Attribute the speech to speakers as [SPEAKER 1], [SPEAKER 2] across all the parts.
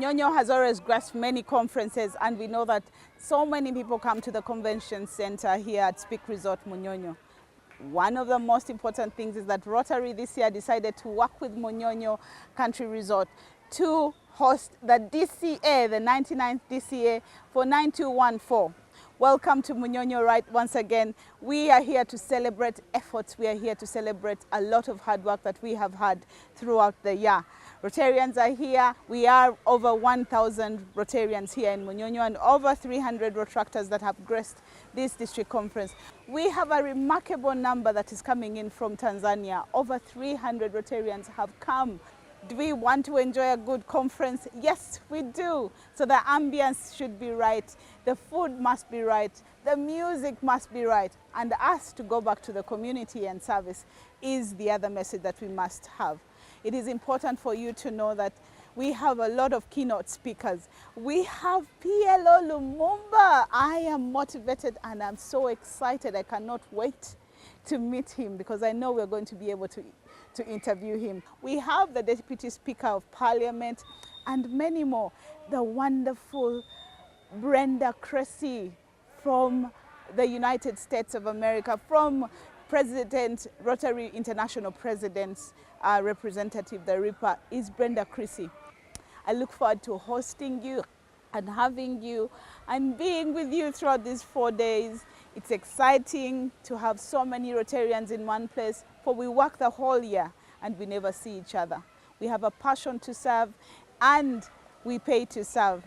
[SPEAKER 1] Munyonyo has always grasped many conferences, and we know that so many people come to the convention center here at Speak Resort Munyonyo. One of the most important things is that Rotary this year decided to work with Munyonyo Country Resort to host the DCA, the 99th DCA for 9214. Welcome to Munyonyo right once again. We are here to celebrate efforts. We are here to celebrate a lot of hard work that we have had throughout the year. Rotarians are here. We are over 1,000 Rotarians here in Munyonyo and over 300 Rotractors that have graced this district conference. We have a remarkable number that is coming in from Tanzania. Over 300 Rotarians have come. Do we want to enjoy a good conference? Yes, we do. So the ambience should be right. The food must be right. The music must be right. And us to go back to the community and service is the other message that we must have. It is important for you to know that we have a lot of keynote speakers. We have PLO Lumumba. I am motivated and I'm so excited. I cannot wait to meet him because I know we're going to be able to interview him. We have the Deputy Speaker of Parliament and many more. The wonderful Brenda Cressy from the United States of America, from President, Rotary International President's representative, the RIPA, is Brenda Cressy. I look forward to hosting you and having you and being with you throughout these 4 days. It's exciting to have so many Rotarians in one place, for we work the whole year and we never see each other. We have a passion to serve and we pay to serve.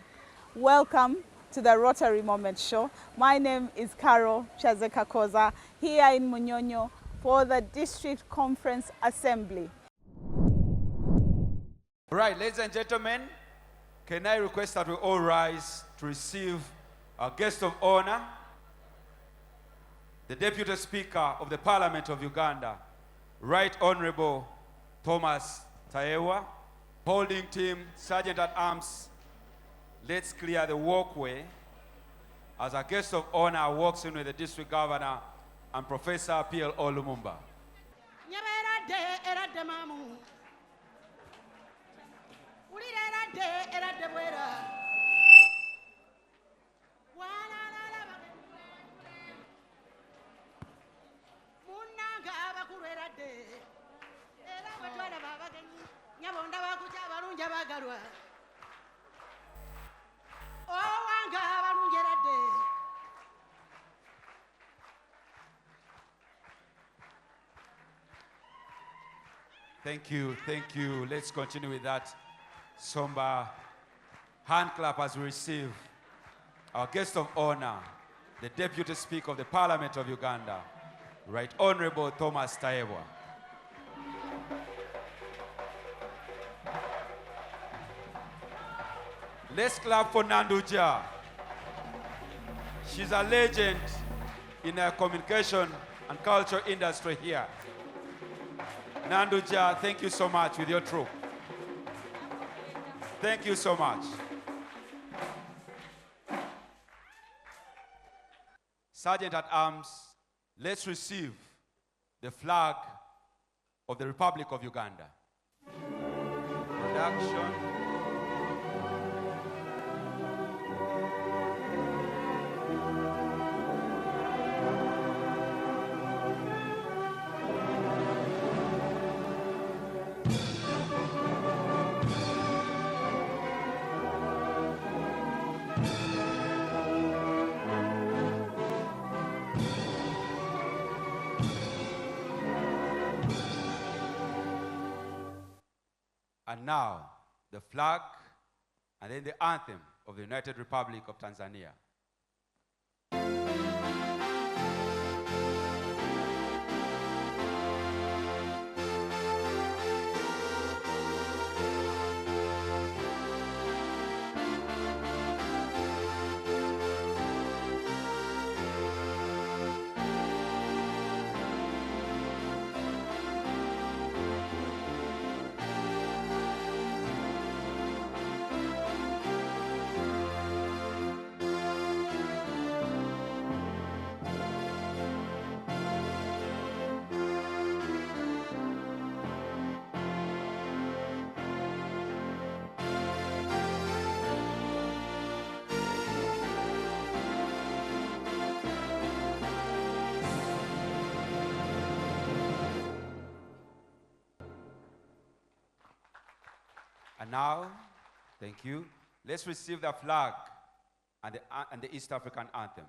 [SPEAKER 1] Welcome to the Rotary Moment Show. My name is Carol Chazeka Koza, here in Munyonyo for the District Conference Assembly.
[SPEAKER 2] All right, ladies and gentlemen, can I request that we all rise to receive our guest of honor, the Deputy Speaker of the Parliament of Uganda, Right Honorable Thomas Tayewa. Holding team, Sergeant at Arms, let's clear the walkway as our guest of honor walks in with the District Governor and Professor PLO Lumumba. Thank you, thank you. Let's continue with that somber hand clap as we receive our guest of honor, the Deputy Speaker of the Parliament of Uganda, Right Honorable Thomas Tayewa. Let's clap for Nanduja. She's a legend in the communication and culture industry here. Nanduja, thank you so much with your troop. Thank you so much. Sergeant at Arms, let's receive the flag of the Republic of Uganda. Production. And now, the flag and then the anthem of the United Republic of Tanzania. now, thank you. Let's receive the flag and the East African anthem.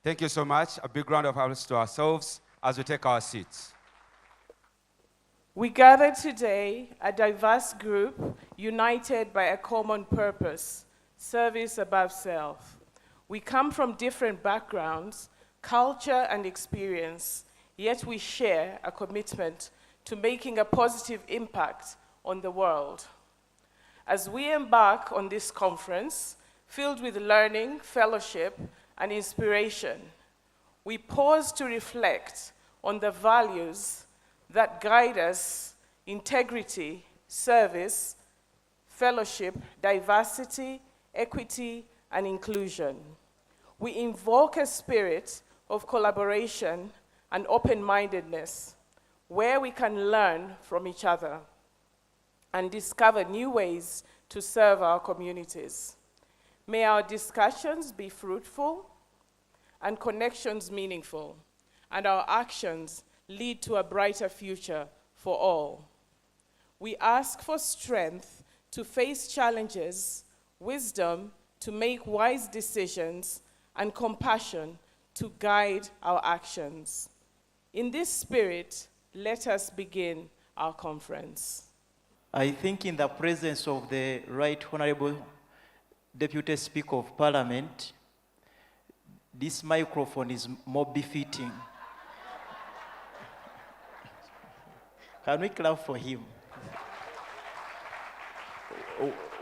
[SPEAKER 2] Thank you so much. A big round of applause to ourselves as we take our seats.
[SPEAKER 3] We gather today, a diverse group united by a common purpose, service above self. We come from different backgrounds, culture, and experience, yet we share a commitment to making a positive impact on the world. As we embark on this conference, filled with learning, fellowship, and inspiration, we pause to reflect on the values that guide us: integrity, service, fellowship, diversity, equity, and inclusion. We invoke a spirit of collaboration and open-mindedness, where we can learn from each other and discover new ways to serve our communities. May our discussions be fruitful and connections meaningful, and our actions lead to a brighter future for all. We ask for strength to face challenges, wisdom to make wise decisions, and compassion to guide our actions. In this spirit, let us begin our conference.
[SPEAKER 4] I think in the presence of the Right Honorable Deputy Speaker of Parliament, this microphone is more befitting. Can we clap for him?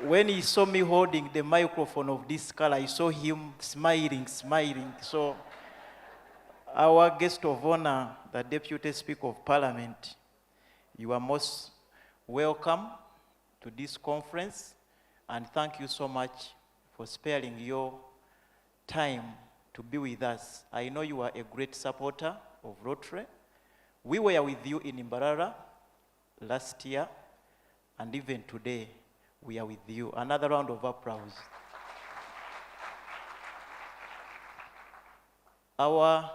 [SPEAKER 4] When he saw me holding the microphone of this color, I saw him smiling. So our guest of honor, the Deputy Speaker of Parliament, you are most welcome to this conference, and thank you so much for sparing your time to be with us. I know you are a great supporter of Rotary. We were with you in Mbarara last year, and even today, we are with you. Another round of applause. Our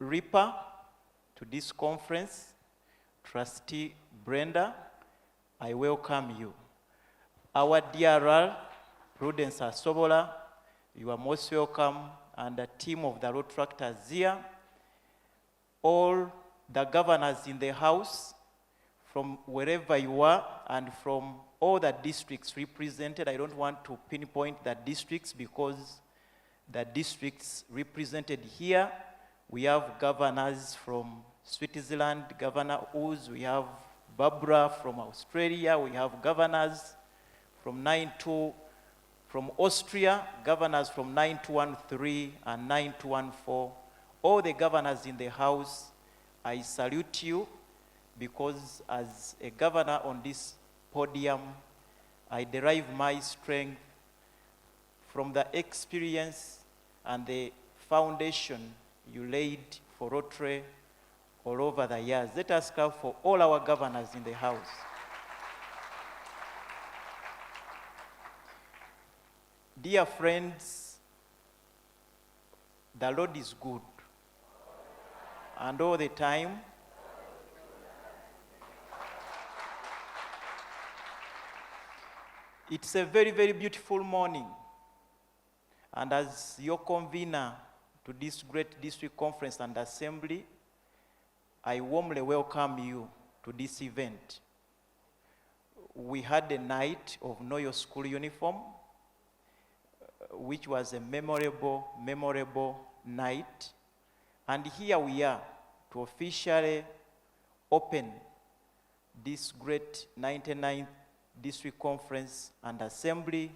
[SPEAKER 4] reaper to this conference, Trustee Brenda, I welcome you. Our DRR, Prudence Asobola, you are most welcome, and the team of the road tractors here, all the governors in the house, from wherever you are, and from all the districts represented. I don't want to pinpoint the districts because the districts represented here, we have governors from Switzerland, Governor Uz, we have Barbara from Australia, we have governors from 92, from Austria, governors from 9213 and 9214. All the governors in the house, I salute you, because as a governor on this podium, I derive my strength from the experience and the foundation you laid for Rotary all over the years. Let us clap for all our governors in the house. Dear friends, the Lord is good, and all the time. It's a very, very beautiful morning, and as your convener to this great district conference and assembly, I warmly welcome you to this event. We had a night of Know Your School uniform, which was a memorable night. And here we are to officially open this great 99th District Conference and Assembly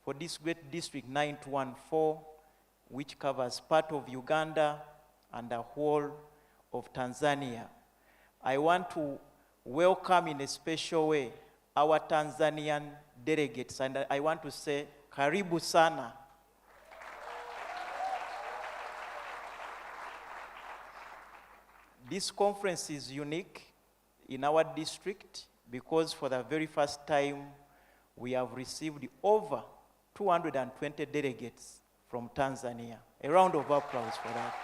[SPEAKER 4] for this great District 9214, which covers part of Uganda and the whole of Tanzania. I want to welcome in a special way our Tanzanian delegates, and I want to say, Karibu sana. This conference is unique in our district because for the very first time, we have received over 220 delegates from Tanzania. A round of applause for that.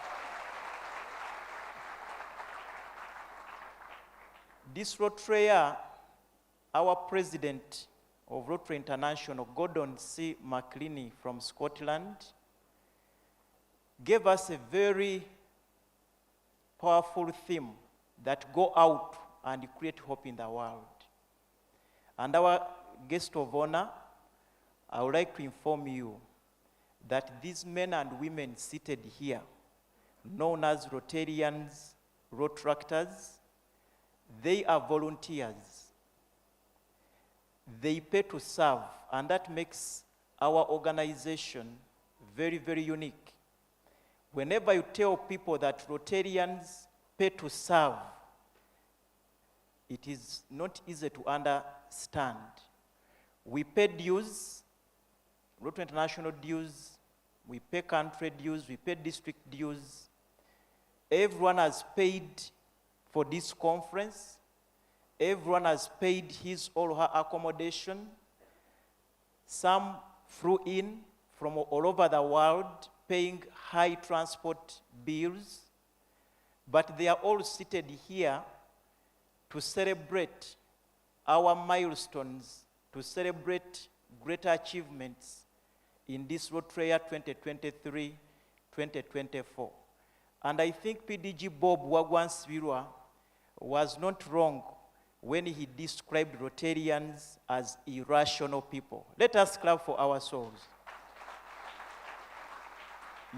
[SPEAKER 4] This Rotary, our president of Rotary International, Gordon C. McLeany from Scotland, gave us a very powerful theme that go out and create hope in the world. And our guest of honor, I would like to inform you that these men and women seated here, known as Rotarians, Rotractors, they are volunteers. They pay to serve, and that makes our organization very, very unique. Whenever you tell people that Rotarians pay to serve, it is not easy to understand. We pay dues, Rotary International dues, we pay country dues, we pay district dues. Everyone has paid for this conference. Everyone has paid his or her accommodation. Some flew in from all over the world, paying high transport bills. But they are all seated here to celebrate our milestones, to celebrate greater achievements in this Rotary 2023-2024. And I think PDG Bob Wagwansvirwa was not wrong when he described Rotarians as irrational people. Let us clap for ourselves.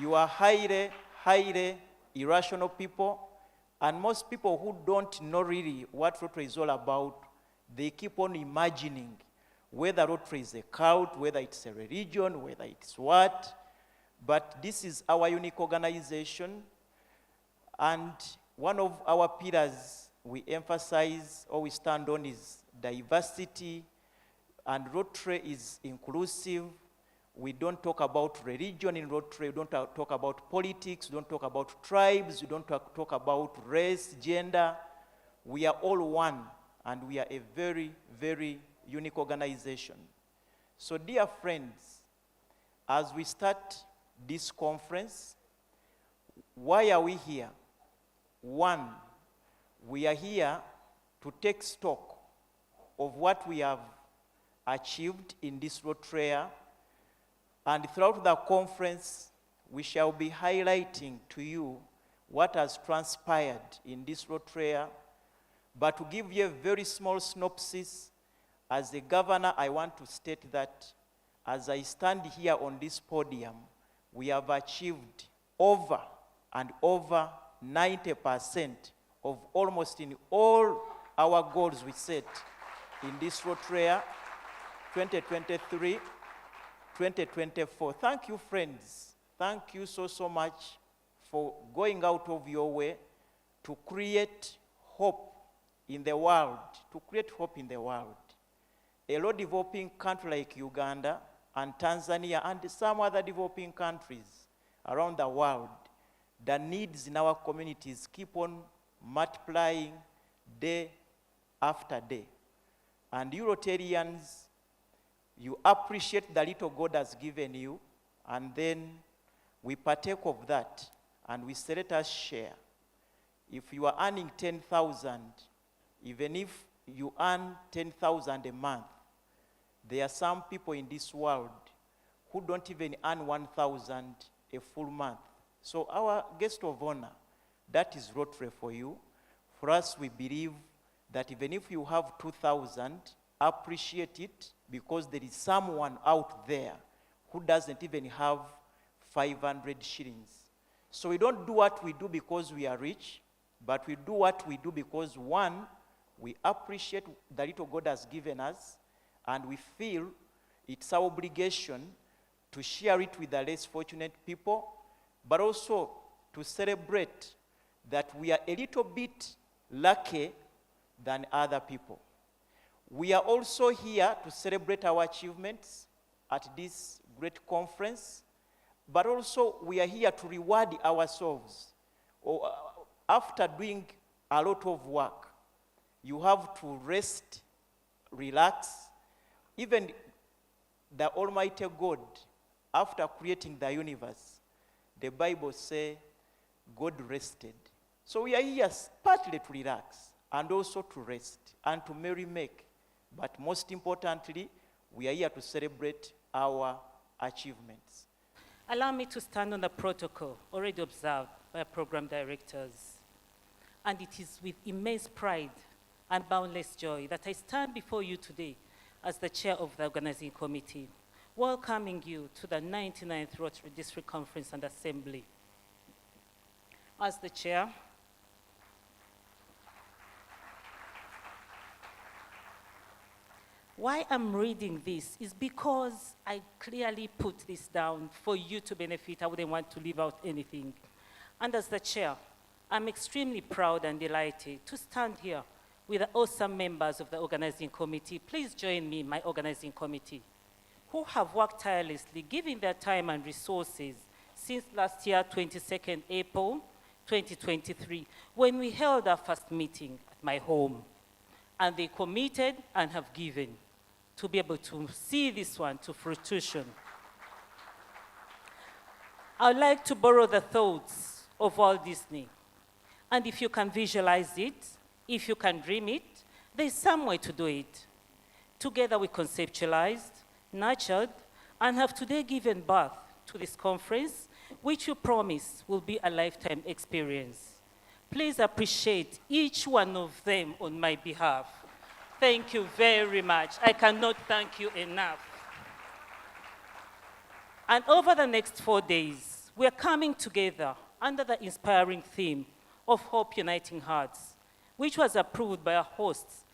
[SPEAKER 4] You are highly, highly irrational people, and most people who don't know really what Rotary is all about, they keep on imagining whether Rotary is a cult, whether it's a religion, whether it's what. But this is our unique organization, and one of our pillars we emphasize or we stand on is diversity, and Rotary is inclusive. We don't talk about religion in Rotary, we don't talk about politics, we don't talk about tribes, we don't talk about race, gender. We are all one, and we are a very, very unique organization. So dear friends, as we start this conference, why are we here? One, we are here to take stock of what we have achieved in this Rotary, and throughout the conference, we shall be highlighting to you what has transpired in this Rotary. But to give you a very small synopsis, as the governor, I want to state that as I stand here on this podium, we have achieved over and over 90% of almost in all our goals we set in this Rotary 2023-2024. Thank you, friends. Thank you so, so much for going out of your way to create hope in the world, to create hope in the world. A lot of developing countries like Uganda and Tanzania and some other developing countries around the world, the needs in our communities keep on multiplying day after day. And you Rotarians, you appreciate the little God has given you, and then we partake of that, and we say, let us share. If you are earning 10,000, even if you earn 10,000 a month, there are some people in this world who don't even earn 1,000 a full month. So our guest of honor, that is Rotary for you. For us, we believe that even if you have 2,000, appreciate it, because there is someone out there who doesn't even have 500 shillings. So we don't do what we do because we are rich, but we do what we do because, one, we appreciate the little God has given us, and we feel it's our obligation to share it with the less fortunate people, but also to celebrate that we are a little bit lucky than other people. We are also here to celebrate our achievements at this great conference, but also we are here to reward ourselves. After doing a lot of work, you have to rest, relax. Even the Almighty God, after creating the universe, the Bible says God rested. So we are here partly to relax and also to rest and to merry-make. But most importantly, we are here to celebrate our achievements.
[SPEAKER 5] Allow me to stand on the protocol already observed by our program directors. And it is with immense pride and boundless joy that I stand before you today as the chair of the organizing committee, welcoming you to the 99th Rotary District Conference and Assembly. As the chair, why I'm reading this is because I clearly put this down for you to benefit. I wouldn't want to leave out anything. And as the chair, I'm extremely proud and delighted to stand here with the awesome members of the organizing committee. Please join me in my organizing committee, who have worked tirelessly, giving their time and resources since last year, 22nd April 2023, when we held our first meeting at my home. And they committed and have given to be able to see this one to fruition. I would like to borrow the thoughts of Walt Disney. And if you can visualize it, if you can dream it, there's some way to do it. Together we conceptualized, nurtured, and have today given birth to this conference, which we promise will be a lifetime experience. Please appreciate each one of them on my behalf. Thank you very much. I cannot thank you enough. And over the next 4 days, we are coming together under the inspiring theme of Hope Uniting Hearts, which was approved by our hosts,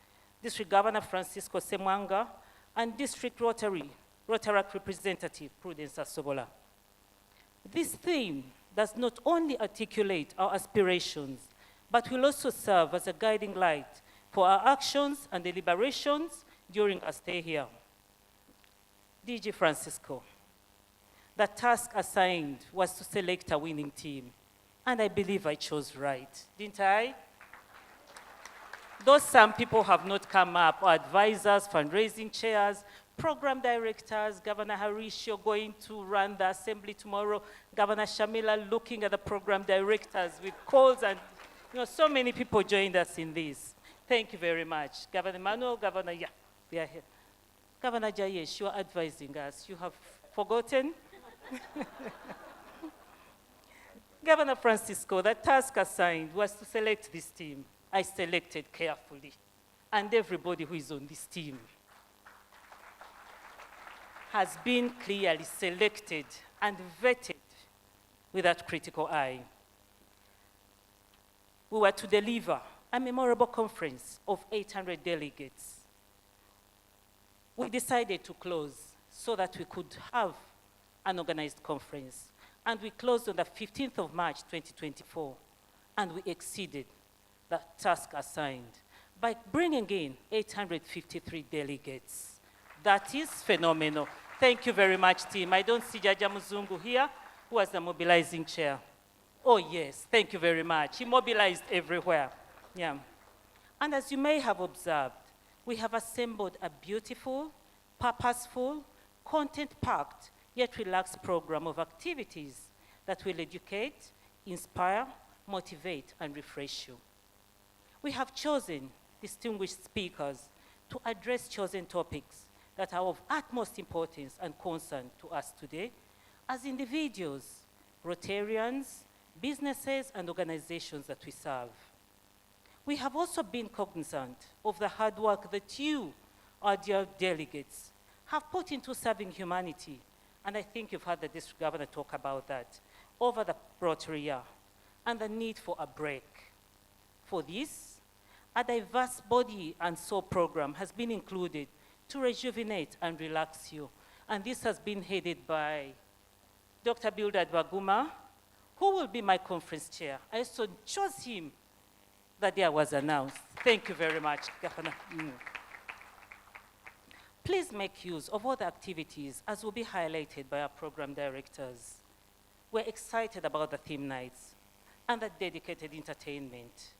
[SPEAKER 5] District Governor Francisco Semwanga and District Rotary Representative Prudence Asobola. This theme does not only articulate our aspirations, but will also serve as a guiding light for our actions and deliberations during our stay here. DG Francisco, the task assigned was to select a winning team, and I believe I chose right, didn't I? Though some people have not come up, our advisors, fundraising chairs, program directors, Governor Harish, you're going to run the assembly tomorrow, Governor Shamila looking at the program directors with calls, and so many people joined us in this. Thank you very much. Governor Manuel, Governor, they are here. Governor Jayesh, you are advising us. You have forgotten? Governor Francisco, the task assigned was to select this team. I selected carefully. And everybody who is on this team has been clearly selected and vetted with that critical eye. We were to deliver a memorable conference of 800 delegates. We decided to close so that we could have an organized conference. And we closed on the 15th of March, 2024, and we exceeded the task assigned by bringing in 853 delegates. That is phenomenal. Thank you very much, team. I don't see Jaja Muzungu here, who was the mobilizing chair. Oh, yes, thank you very much. He mobilized everywhere. Yeah. And as you may have observed, we have assembled a beautiful, purposeful, content-packed, yet relaxed program of activities that will educate, inspire, motivate, and refresh you. We have chosen distinguished speakers to address chosen topics that are of utmost importance and concern to us today as individuals, Rotarians, businesses, and organizations that we serve. We have also been cognizant of the hard work that you, our dear delegates, have put into serving humanity, and I think you've heard the district governor talk about that, over the Rotary year, and the need for a break. For this, a diverse body and soul program has been included to rejuvenate and relax you, and this has been headed by Dr. Bildad Baguma, who will be my conference chair. I also chose him the day I was announced. Thank you very much, Governor. Please make use of all the activities as will be highlighted by our program directors. We're excited about the theme nights and the dedicated entertainment.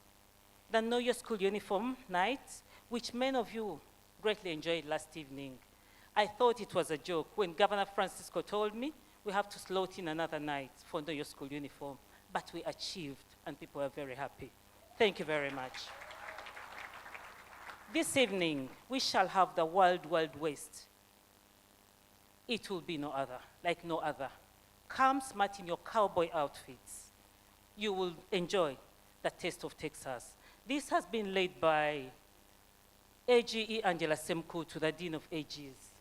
[SPEAKER 5] The Know Your School Uniform nights, which many of you greatly enjoyed last evening. I thought it was a joke when Governor Francisco told me we have to slot in another night for Know Your School Uniform, but we achieved and people are very happy. Thank you very much. This evening, we shall have the Wild Wild West. It will be no other, like no other. Come smart in your cowboy outfits. You will enjoy the taste of Texas. This has been led by AGE Angela Semku to the Dean of AGs.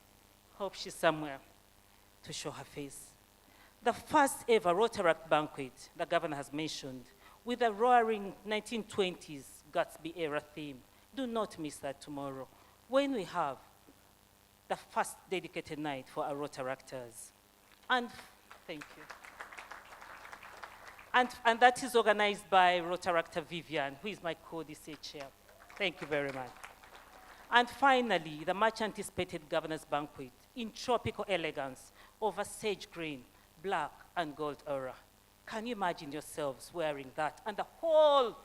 [SPEAKER 5] Hope she's somewhere to show her face. The first ever Rotary banquet, the governor has mentioned, with a roaring 1920s Gatsby era theme. Do not miss that tomorrow, when we have the first dedicated night for our Rotaractors. And thank you. And that is organized by Rotaractor Vivian, who is my co-DC chair. Thank you very much. And finally, the much anticipated governor's banquet in tropical elegance over sage green, black, and gold aura. Can you imagine yourselves wearing that? And the whole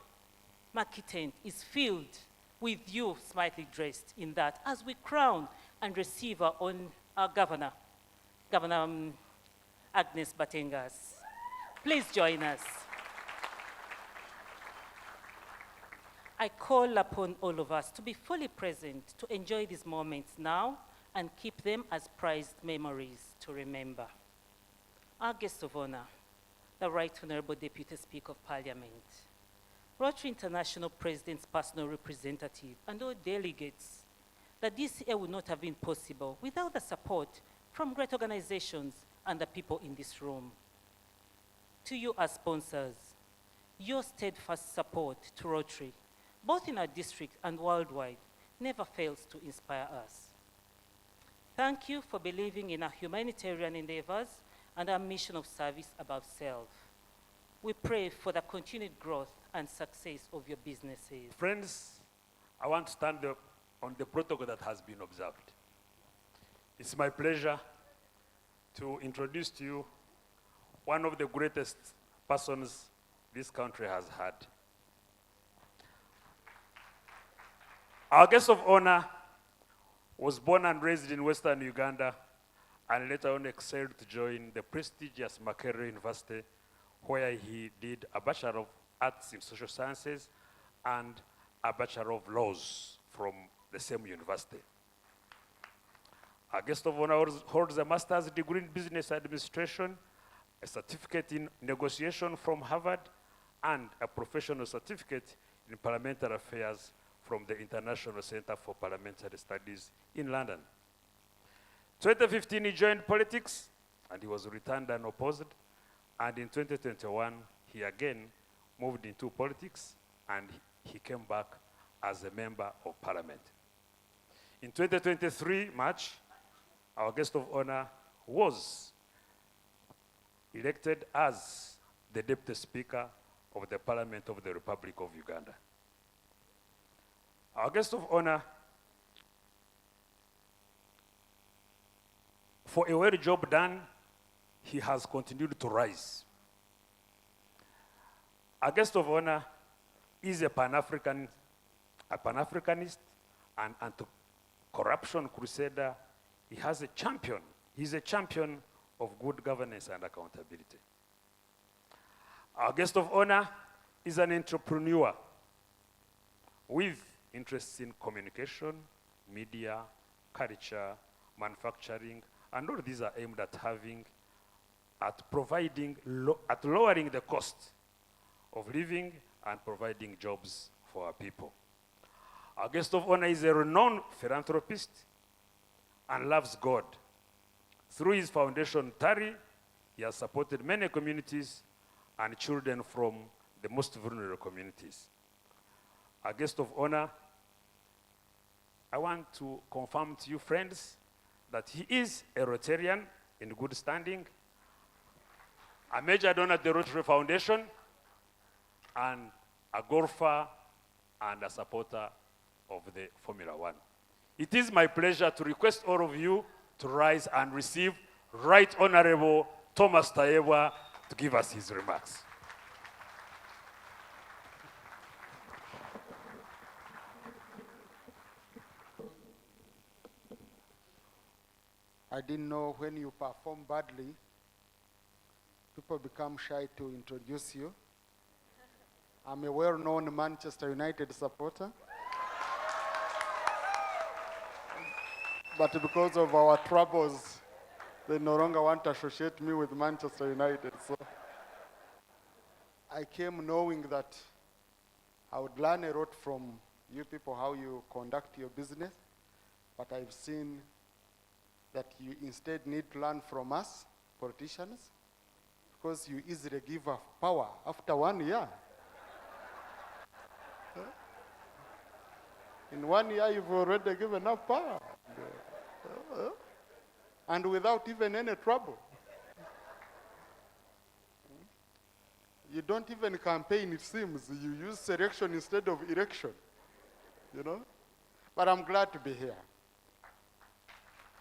[SPEAKER 5] market tent is filled with you smartly dressed in that as we crown and receive our governor, Governor Agnes Batengas. Please join us. I call upon all of us to be fully present, to enjoy these moments now and keep them as prized memories to remember. Our guest of honor, the Right Honorable Deputy Speaker of Parliament, Rotary International President's personal representative, and all delegates, that this year would not have been possible without the support from great organizations and the people in this room. To you as sponsors, your steadfast support to Rotary, both in our district and worldwide, never fails to inspire us. Thank you for believing in our humanitarian endeavors and our mission of service above self. We pray for the continued growth and success of your businesses.
[SPEAKER 6] Friends, I want to stand up on the protocol that has been observed. It's my pleasure to introduce to you one of the greatest persons this country has had. Our guest of honor was born and raised in Western Uganda and later on excelled to join the prestigious Makerere University, where he did a Bachelor of Arts in Social Sciences and a Bachelor of Laws from the same university. Our guest of honor holds a master's degree in business administration, a certificate in negotiation from Harvard, and a professional certificate in parliamentary affairs from the International Center for Parliamentary Studies in London. 2015, he joined politics, and he was returned unopposed. And in 2021, he again moved into politics, and he came back as a member of parliament. In 2023, March, our guest of honor was elected as the Deputy Speaker of the Parliament of the Republic of Uganda. Our guest of honor, for a well job done, he has continued to rise. Our guest of honor is a Pan-Africanist, an anti-corruption crusader. He has a champion. He's a champion of good governance and accountability. Our guest of honor is an entrepreneur with interests in communication, media, culture, manufacturing, and all these are aimed at lowering the cost of living and providing jobs for our people. Our guest of honor is a renowned philanthropist and loves God. Through his foundation, TARI, he has supported many communities and children from the most vulnerable communities. Our guest of honor, I want to confirm to you, friends, that he is a Rotarian in good standing, a major donor at the Rotary Foundation, and a golfer and a supporter of the Formula One. It is my pleasure to request all of you to rise and receive Right Honorable Thomas Tayewa to give us his remarks.
[SPEAKER 7] I didn't know when you perform badly, people become shy to introduce you. I'm a well-known Manchester United supporter. But because of our troubles They no longer want to associate me with Manchester United. So I came knowing that I would learn a lot from you people, how you conduct your business. But I've seen that you instead need to learn from us, politicians, because you easily give up power after 1 year. In 1 year, you've already given up power. And without even any trouble. You don't even campaign, it seems. You use selection instead of election, you know? But I'm glad to be here.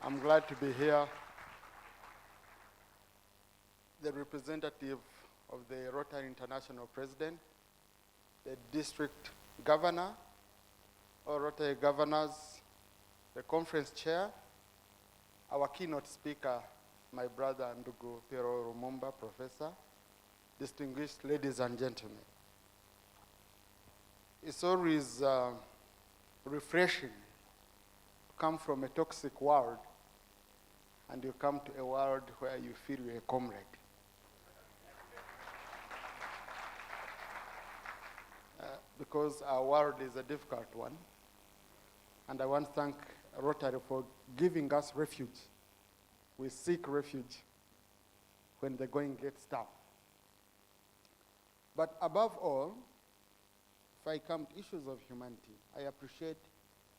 [SPEAKER 7] I'm glad to be here. The representative of the Rotary International President, the district governor, or Rotary governors, the conference chair, our keynote speaker, my brother Ndugu Pero Rumumba, professor, distinguished ladies and gentlemen. It's always refreshing to come from a toxic world and you come to a world where you feel you're a comrade. Because our world is a difficult one. And I want to thank Rotary for giving us refuge. We seek refuge when the going gets tough. But above all, if I come to issues of humanity, I appreciate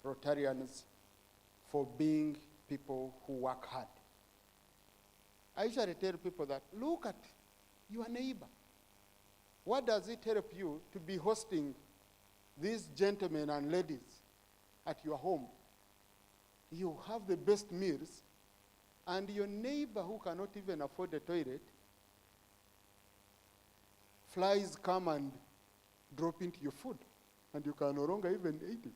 [SPEAKER 7] Rotarians for being people who work hard. I usually tell people that, look at your neighbor. What does it help you to be hosting these gentlemen and ladies at your home? You have the best meals, and your neighbor who cannot even afford a toilet, flies come and drop into your food, and you can no longer even eat it.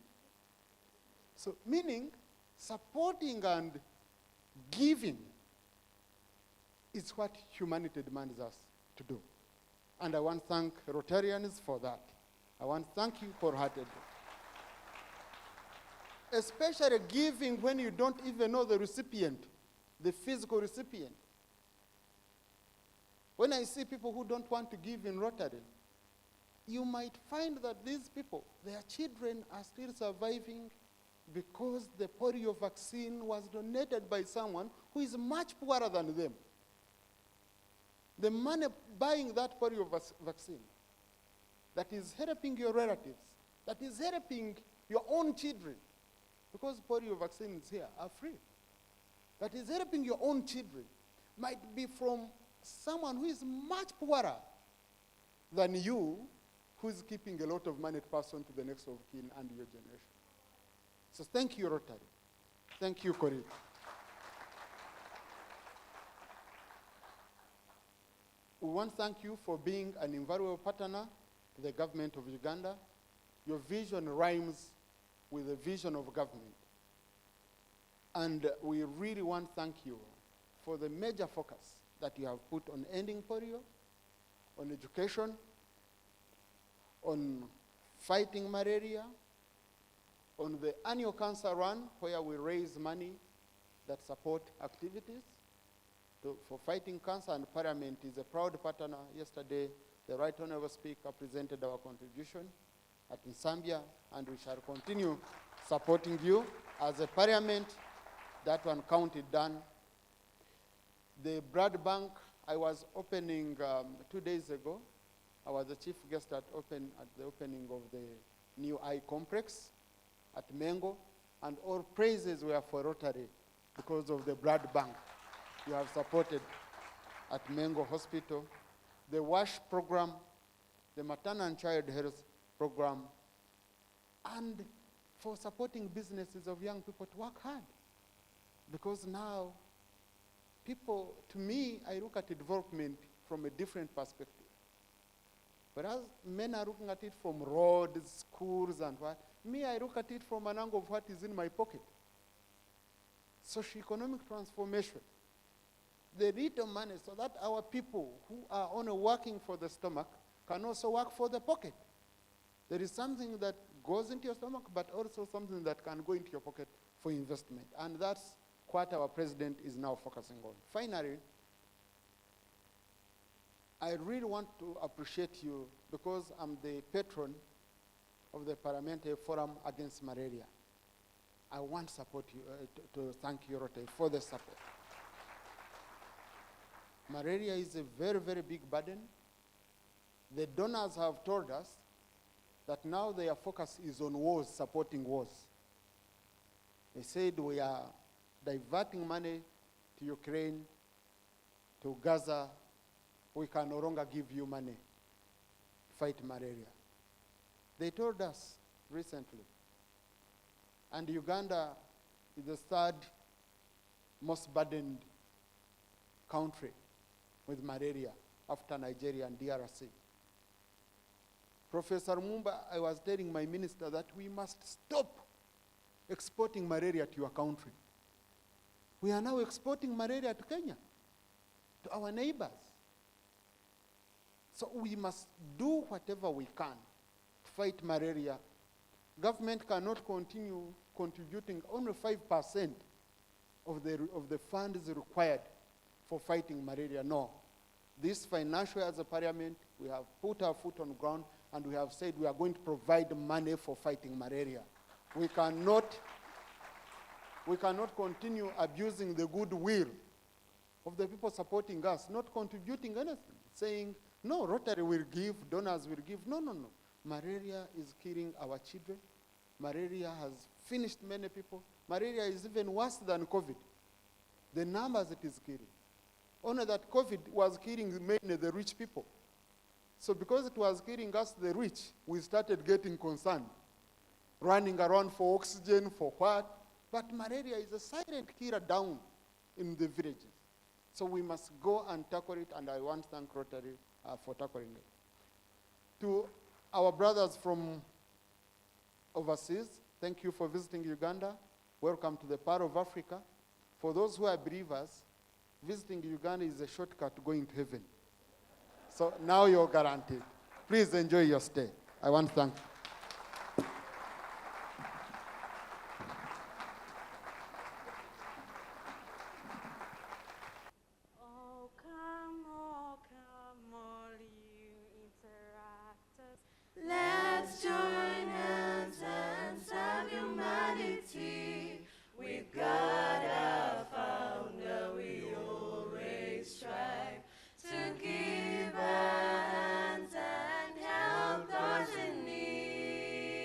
[SPEAKER 7] So, meaning, supporting and giving is what humanity demands us to do. And I want to thank Rotarians for that. I want to thank you wholeheartedly. Especially giving when you don't even know the recipient, the physical recipient. When I see people who don't want to give in Rotary, you might find that these people, their children are still surviving because the polio vaccine was donated by someone who is much poorer than them. The money buying that polio vaccine, that is helping your relatives, that is helping your own children, because polio vaccines here are free, that is helping your own children, might be from someone who is much poorer than you, who is keeping a lot of money to pass on to the next of kin and your generation. So thank you, Rotary. Thank you, Corey. We want to thank you for being an invaluable partner to the government of Uganda. Your vision rhymes with the vision of government. And we really want to thank you for the major focus that you have put on ending polio, on education, on fighting malaria, on the annual cancer run, where we raise money that support activities for fighting cancer, and Parliament is a proud partner. Yesterday, the Right Honorable Speaker presented our contribution at Nsambia, and we shall continue supporting you as a Parliament. That one counted done. The blood bank, I was opening 2 days ago. I was the chief guest at the opening of the new eye complex at Mengo, and all praises were for Rotary because of the blood bank you have supported at Mengo Hospital, the WASH program, the maternal and child health program, and for supporting businesses of young people to work hard. Because now, people, to me, I look at development from a different perspective. Whereas men are looking at it from roads, schools, and what, me, I look at it from an angle of what is in my pocket. Socio-economic transformation. The little money so that our people who are only working for the stomach can also work for the pocket. There is something that goes into your stomach, but also something that can go into your pocket for investment. And that's what our president is now focusing on. Finally, I really want to appreciate you because I'm the patron of the Parliamentary Forum Against Malaria. I want to thank you, Rotary, for the support. Malaria is a very, very big burden. The donors have told us that now their focus is on wars, supporting wars. They said we are diverting money to Ukraine, to Gaza. We can no longer give you money to fight malaria. They told us recently. And Uganda is the third most burdened country with malaria after Nigeria and DRC. Professor Mumba, I was telling my minister that we must stop exporting malaria to your country. We are now exporting malaria to Kenya, to our neighbors. So we must do whatever we can to fight malaria. Government cannot continue contributing only 5% of the funds required for fighting malaria. No. This financial as a parliament, we have put our foot on the ground and we have said we are going to provide money for fighting malaria. We cannot continue abusing the goodwill of the people supporting us, not contributing anything, saying, no, Rotary will give, donors will give. No, no, no. Malaria is killing our children. Malaria has finished many people. Malaria is even worse than COVID. The numbers it is killing. Only that COVID was killing mainly the rich people. So because it was killing us, the rich, we started getting concerned, running around for oxygen, for what? But malaria is a silent killer down in the villages. So we must go and tackle it, and I want to thank Rotary for tackling it. To our brothers from overseas, thank you for visiting Uganda. Welcome to the part of Africa. For those who are believers, visiting Uganda is a shortcut going to heaven. So now you're guaranteed. Please enjoy your stay. I want to thank you.
[SPEAKER 8] Oh, come, all you interactors. Let's join hands and serve humanity. With God our founder, we always strive to give our hands and help those in need.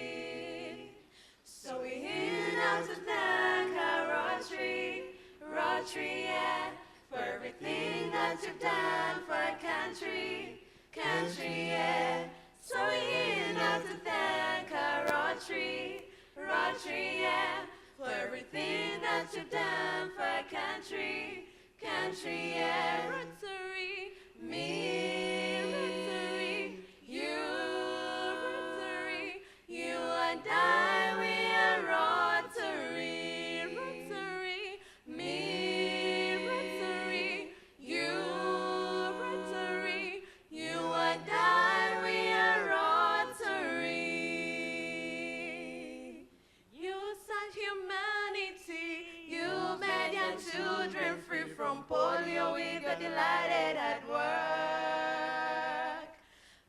[SPEAKER 8] So we're here now to thank our Rotary, yeah, for everything that you've done for our country, yeah. So we're here now to thank our Rotary, yeah, for everything that you've done for our country, yeah. Rotary, me, Rotary, you, Rotary, you and I, we are Rotary, Rotary, me, Rotary, you, Rotary, you and I, we are Rotary. You serve humanity, you made young children free from polio, we got delighted at work.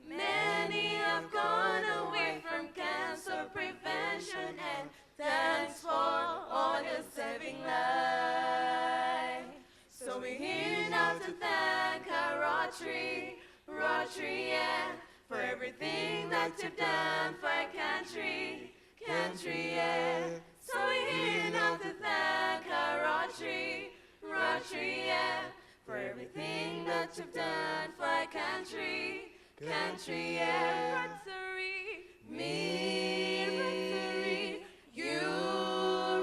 [SPEAKER 8] Many have gone away from cancer prevention, and thanks for all your saving life. So we're here now to thank our Rotary, yeah, for everything that you've done for our country, yeah. So we're here now to thank our Rotary, yeah, for everything that you've done for our country, yeah. Rotary, me, Rotary, you,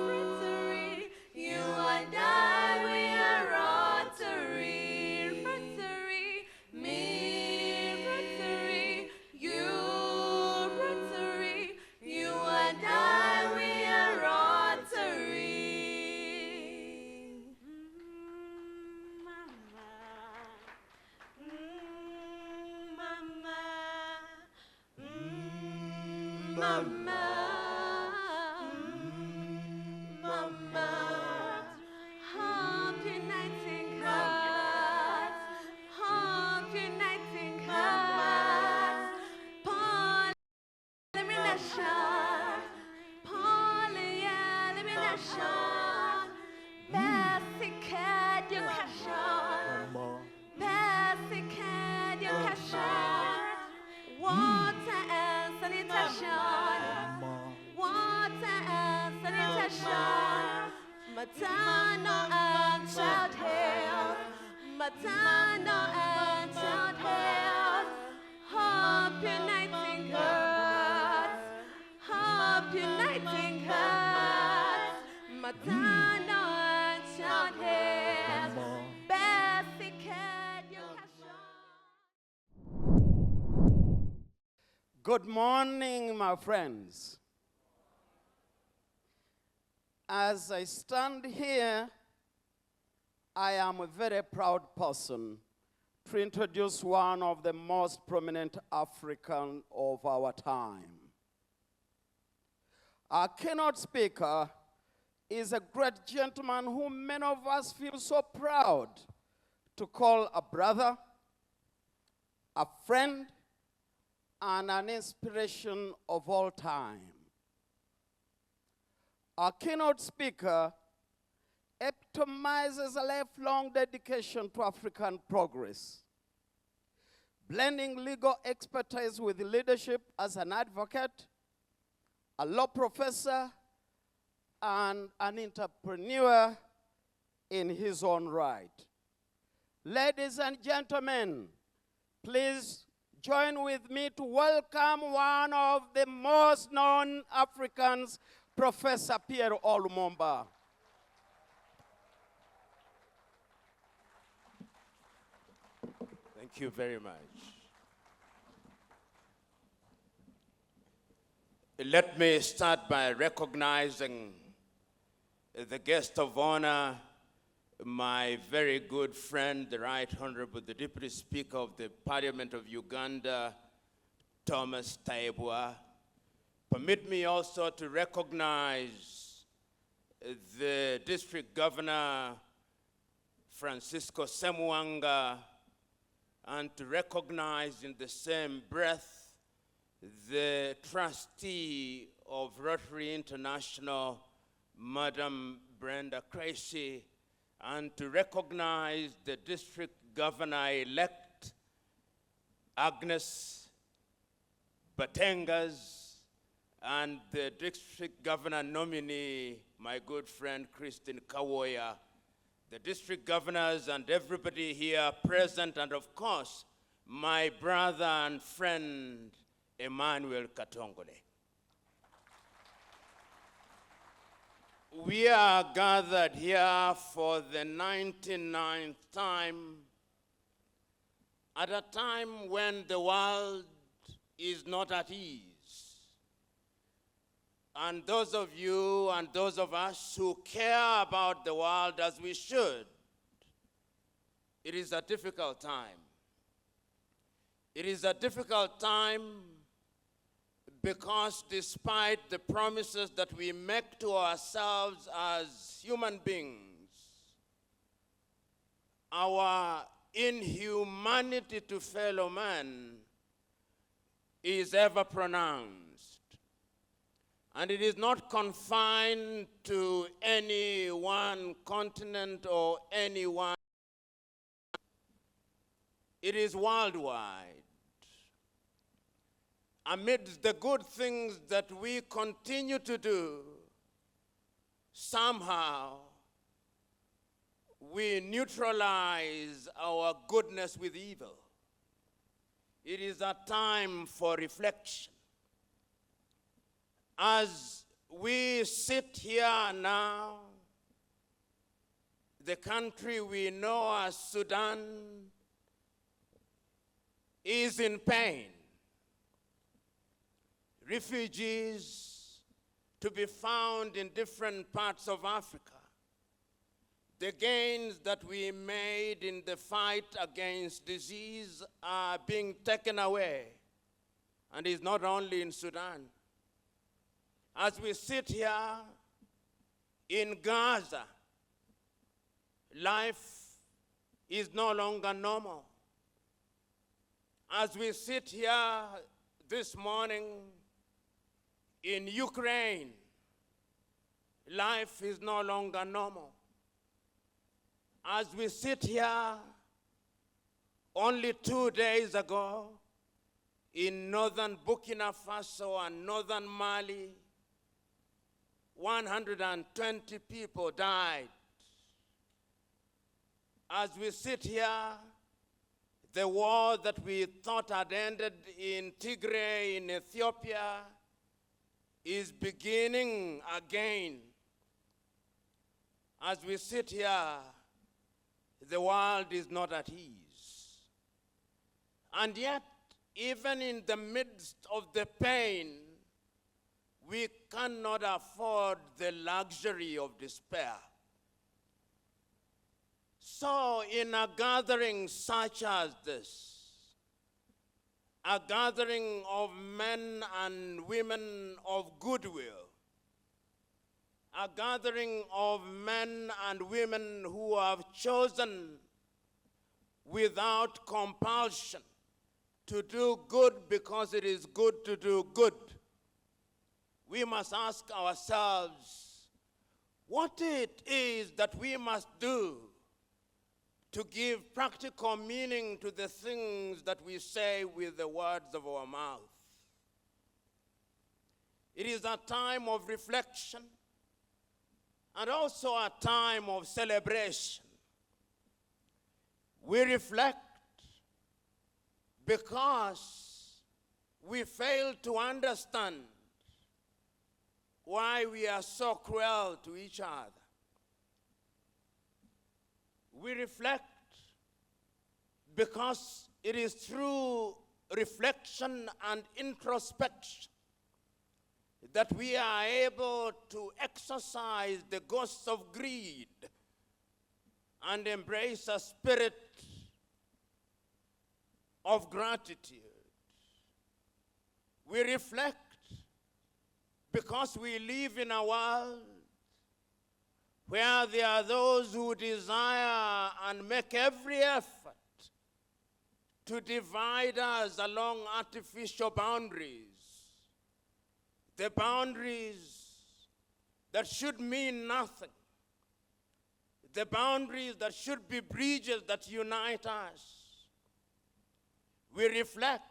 [SPEAKER 8] Rotary, you and I, we are Rotary, Rotary, me, Rotary, you, Rotary, you and I, we are Rotary. Mama,
[SPEAKER 9] Good morning, my friends. As I stand here, I am a very proud person to introduce one of the most prominent African of our time. Our keynote speaker is a great gentleman whom many of us feel so proud to call a brother, a friend, and an inspiration of all time. Our keynote speaker epitomizes a lifelong dedication to African progress, blending legal expertise with leadership as an advocate, a law professor, and an entrepreneur in his own right. Ladies and gentlemen, please join with me to welcome one of the most known Africans, Professor Pierre Olumumba.
[SPEAKER 10] Thank you very much. Let me start by recognizing the guest of honor, my very good friend, the Right Honorable, the Deputy Speaker of the Parliament of Uganda, Thomas Taibwa. Permit me also to recognize the District Governor, Francisco Semwanga, and to recognize in the same breath the trustee of Rotary International, Madam Brenda Tracy, and to recognize the District Governor-elect, Agnes Batengas, and the District Governor nominee, my good friend Christine Kawoya, the District Governors and everybody here present, and of course, my brother and friend, Emmanuel Katongole. We are gathered here for the 99th time at a time when the world is not at ease. And those of you and those of us who care about the world as we should, it is a difficult time. It is a difficult time because despite the promises that we make to ourselves as human beings, our inhumanity to fellow man is ever pronounced. And it is not confined to any one continent or any one. It is worldwide. Amidst the good things that we continue to do, somehow we neutralize our goodness with evil. It is a time for reflection. As we sit here now, the country we know as Sudan is in pain. Refugees to be found in different parts of Africa. The gains that we made in the fight against disease are being taken away. And it's not only in Sudan. As we sit here in Gaza, life is no longer normal. As we sit here this morning in Ukraine, life is no longer normal. As we sit here only 2 days ago in northern Burkina Faso and northern Mali, 120 people died. As we sit here, the war that we thought had ended in Tigray in Ethiopia is beginning again. As we sit here, the world is not at ease. And yet, even in the midst of the pain, we cannot afford the luxury of despair. So in a gathering such as this, a gathering of men and women of goodwill, a gathering of men and women who have chosen without compulsion to do good because it is good to do good, we must ask ourselves what it is that we must do to give practical meaning to the things that we say with the words of our mouth. It is a time of reflection and also a time of celebration. We reflect because we fail to understand why we are so cruel to each other. We reflect because it is through reflection and introspection that we are able to exercise the ghosts of greed and embrace a spirit of gratitude. We reflect because we live in a world where there are those who desire and make every effort to divide us along artificial boundaries. The boundaries that should mean nothing. The boundaries that should be bridges that unite us. We reflect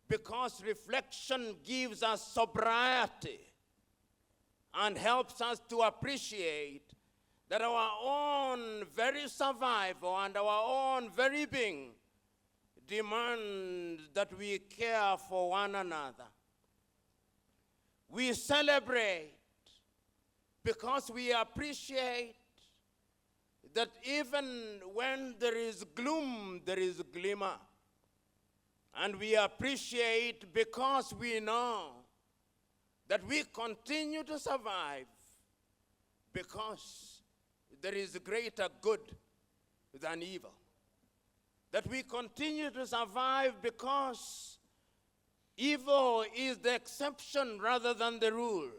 [SPEAKER 10] because reflection gives us sobriety and helps us to appreciate that our own very survival and our own very being demands that we care for one another. We celebrate because we appreciate that even when there is gloom, there is glimmer. And we appreciate because we know that we continue to survive because there is greater good than evil. That we continue to survive because evil is the exception rather than the rule.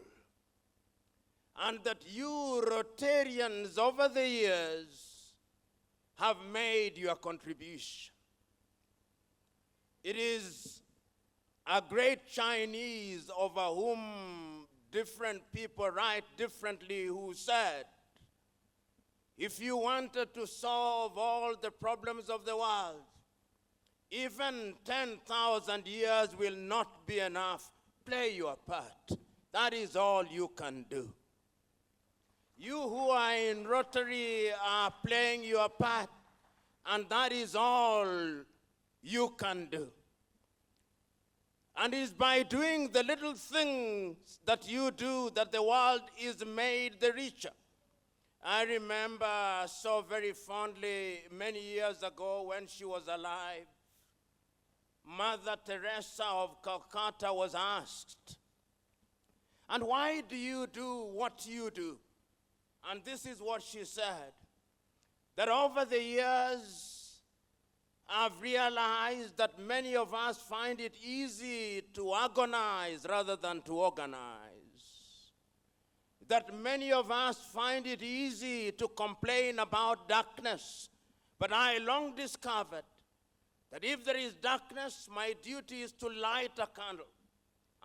[SPEAKER 10] And that you Rotarians over the years have made your contribution. It is a great Chinese over whom different people write differently who said, if you wanted to solve all the problems of the world, even 10,000 years will not be enough. Play your part. That is all you can do. You who are in Rotary are playing your part, and that is all you can do. And it's by doing the little things that you do that the world is made the richer. I remember so very fondly many years ago when she was alive, Mother Teresa of Calcutta was asked, and why do you do what you do? And this is what she said, that over the years, I've realized that many of us find it easy to agonize rather than to organize. That many of us find it easy to complain about darkness. But I long discovered that if there is darkness, my duty is to light a candle.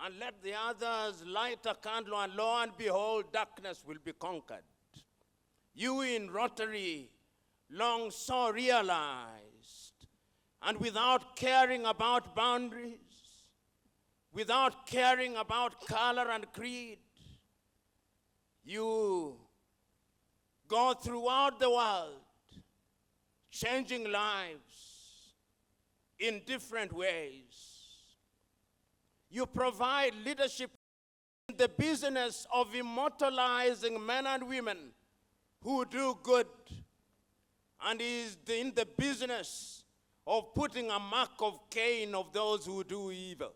[SPEAKER 10] And let the others light a candle, and lo and behold, darkness will be conquered. You in Rotary long so realized, and without caring about boundaries, without caring about color and creed, you go throughout the world, changing lives in different ways. You provide leadership in the business of immortalizing men and women who do good, and is in the business of putting a mark of Cain of those who do evil.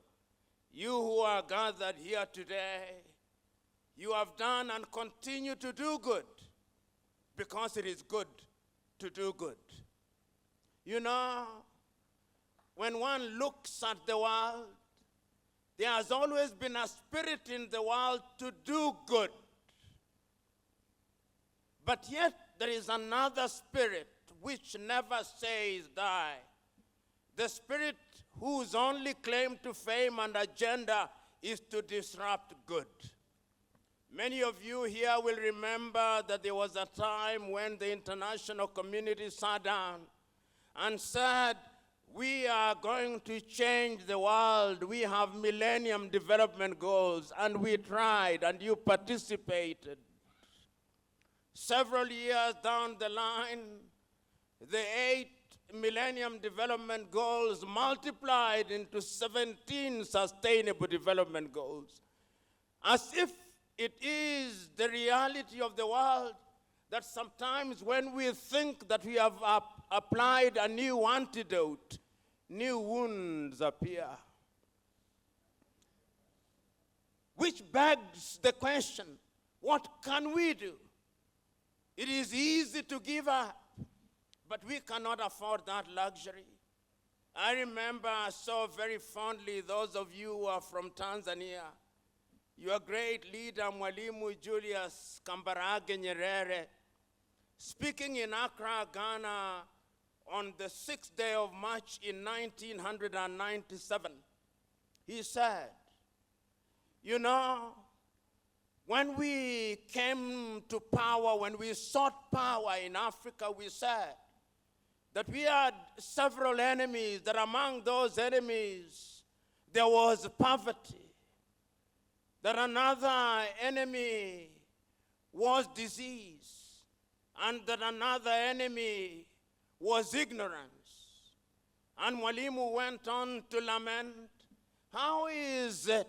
[SPEAKER 10] You who are gathered here today, you have done and continue to do good because it is good to do good. You know, when one looks at the world, there has always been a spirit in the world to do good. But yet there is another spirit which never says die. The spirit whose only claim to fame and agenda is to disrupt good. Many of you here will remember that there was a time when the international community sat down and said, we are going to change the world. We have Millennium Development Goals, and we tried, and you participated. Several years down the line, the 8 Millennium Development Goals multiplied into 17 Sustainable Development Goals. As if it is the reality of the world that sometimes when we think that we have applied a new antidote, new wounds appear. Which begs the question, what can we do? It is easy to give up, but we cannot afford that luxury. I remember so very fondly those of you who are from Tanzania, your great leader, Mwalimu Julius Kambarage Nyerere, speaking in Accra, Ghana, on the 6th day of March in 1997, he said, you know, when we came to power, when we sought power in Africa, we said that we had several enemies, that among those enemies, there was poverty, that another enemy was disease, and that another enemy was ignorance. And Mwalimu went on to lament, how is it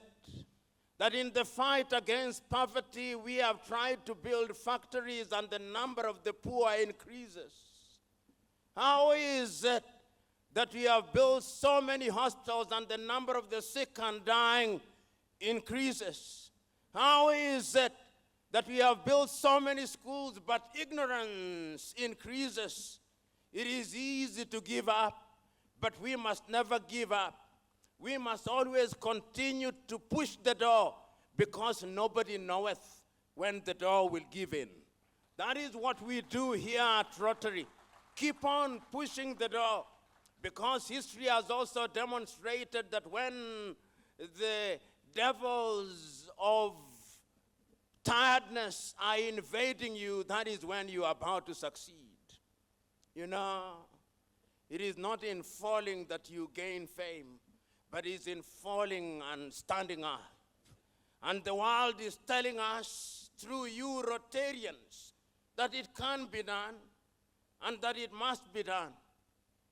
[SPEAKER 10] that in the fight against poverty, we have tried to build factories and the number of the poor increases? How is it that we have built so many hospitals and the number of the sick and dying increases? How is it that we have built so many schools but ignorance increases? It is easy to give up, but we must never give up. We must always continue to push the door because nobody knoweth when the door will give in. That is what we do here at Rotary. Keep on pushing the door, because history has also demonstrated that when the devils of tiredness are invading you, that is when you are about to succeed. You know, it is not in falling that you gain fame, but it's in falling and standing up. And the world is telling us through you Rotarians that it can be done and that it must be done.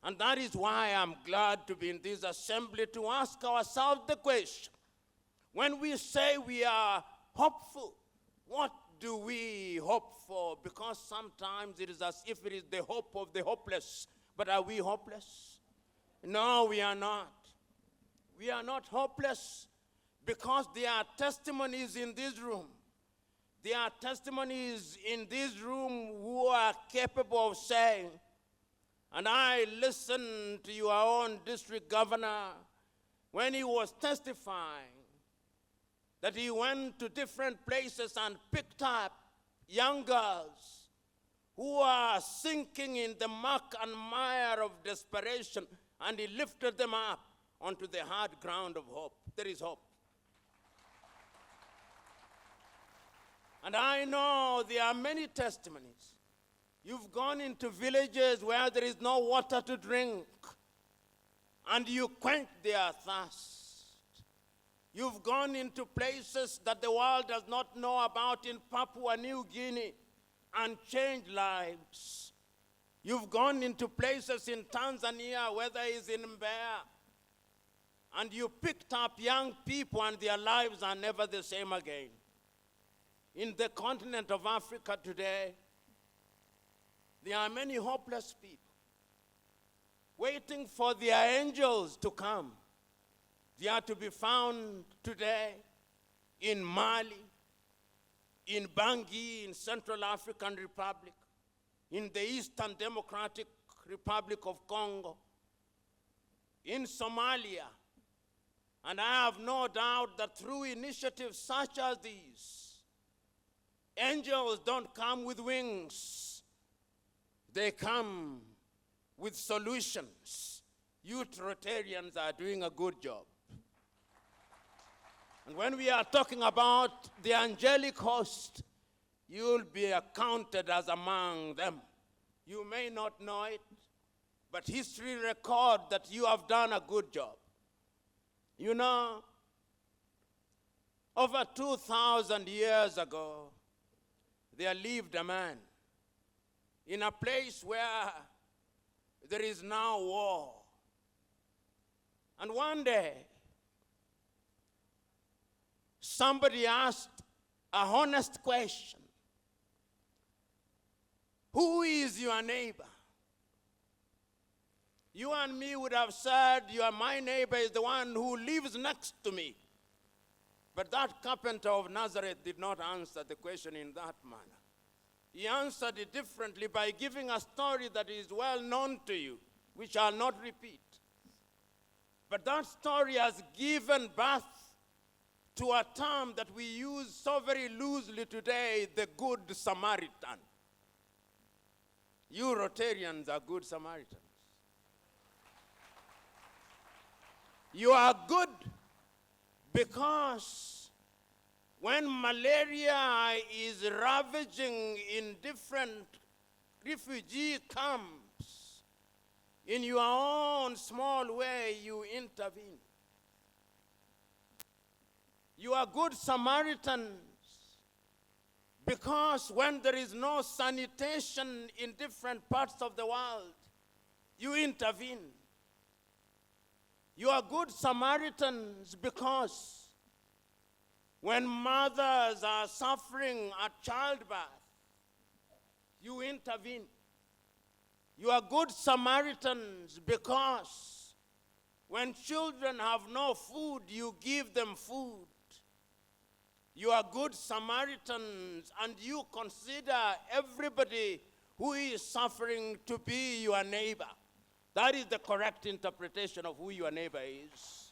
[SPEAKER 10] And that is why I'm glad to be in this assembly to ask ourselves the question, when we say we are hopeful, what do we hope for? Because sometimes it is as if it is the hope of the hopeless. But are we hopeless? No, we are not. We are not hopeless, because there are testimonies in this room. There are testimonies in this room who are capable of saying, and I listened to your own district governor when he was testifying that he went to different places and picked up young girls who are sinking in the muck and mire of desperation, and he lifted them up onto the hard ground of hope. There is hope. And I know there are many testimonies. You've gone into villages where there is no water to drink, and you quench their thirst. You've gone into places that the world does not know about in Papua New Guinea and changed lives. You've gone into places in Tanzania, whether it's in Mbeya, and you picked up young people and their lives are never the same again. In the continent of Africa today, there are many hopeless people. waiting for their angels to come. They are to be found today in Mali, in Bangui, in Central African Republic, in the Eastern Democratic Republic of Congo, in Somalia. And I have no doubt that through initiatives such as these, angels don't come with wings. They come with solutions. You Rotarians are doing a good job. And when we are talking about the angelic host, you'll be accounted as among them. You may not know it, but history records that you have done a good job. You know, over 2,000 years ago, there lived a man in a place where there is now war. And one day, somebody asked a honest question. Who is your neighbor? You and me would have said, my neighbor is the one who lives next to me. But that carpenter of Nazareth did not answer the question in that manner. He answered it differently by giving a story that is well known to you, which I'll not repeat. But that story has given birth to a term that we use so very loosely today, the Good Samaritan. You Rotarians are good Samaritans. You are good because when malaria is ravaging in different refugee camps, in your own small way, you intervene. You are good Samaritans because when there is no sanitation in different parts of the world, you intervene. You are good Samaritans because when mothers are suffering at childbirth, you intervene. You are good Samaritans because when children have no food, you give them food. You are good Samaritans and you consider everybody who is suffering to be your neighbor. That is the correct interpretation of who your neighbor is.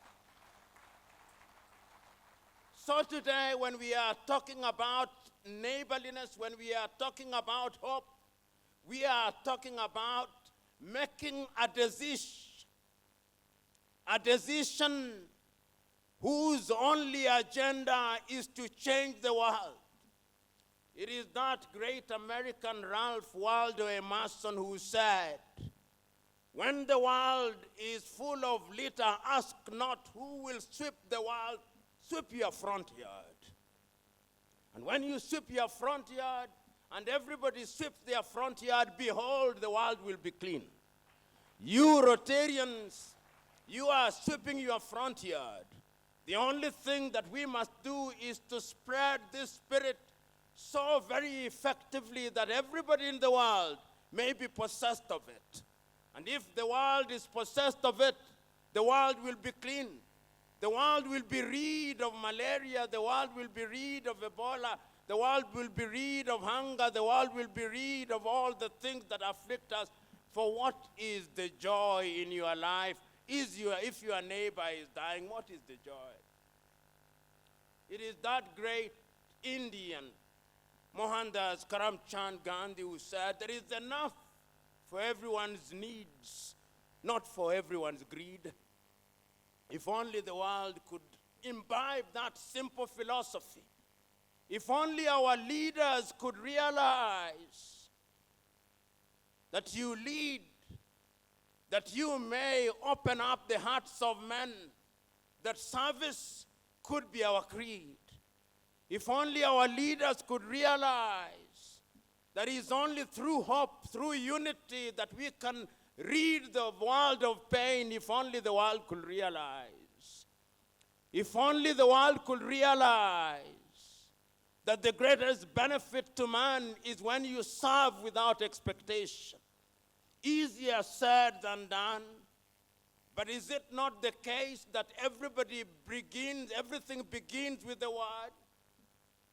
[SPEAKER 10] So today, when we are talking about neighborliness, when we are talking about hope, we are talking about making a decision whose only agenda is to change the world. It is that great American Ralph Waldo Emerson who said, when the world is full of litter, ask not who will sweep the world, sweep your front yard. And when you sweep your front yard, and everybody sweeps their front yard, behold, the world will be clean. You Rotarians, you are sweeping your front yard. The only thing that we must do is to spread this spirit so very effectively that everybody in the world may be possessed of it. And if the world is possessed of it, the world will be clean. The world will be rid of malaria. The world will be rid of Ebola. The world will be rid of hunger. The world will be rid of all the things that afflict us. For what is the joy in your life? If your neighbor is dying, what is the joy? It is that great Indian, Mohandas Karamchand Gandhi, who said, there is enough for everyone's needs, not for everyone's greed. If only the world could imbibe that simple philosophy. If only our leaders could realize that you lead, that you may open up the hearts of men, that service could be our creed. If only our leaders could realize that it is only through hope, through unity, that we can rid the world of pain. If only the world could realize. If only the world could realize that the greatest benefit to man is when you serve without expectation. Easier said than done. But is it not the case that everything begins with the word?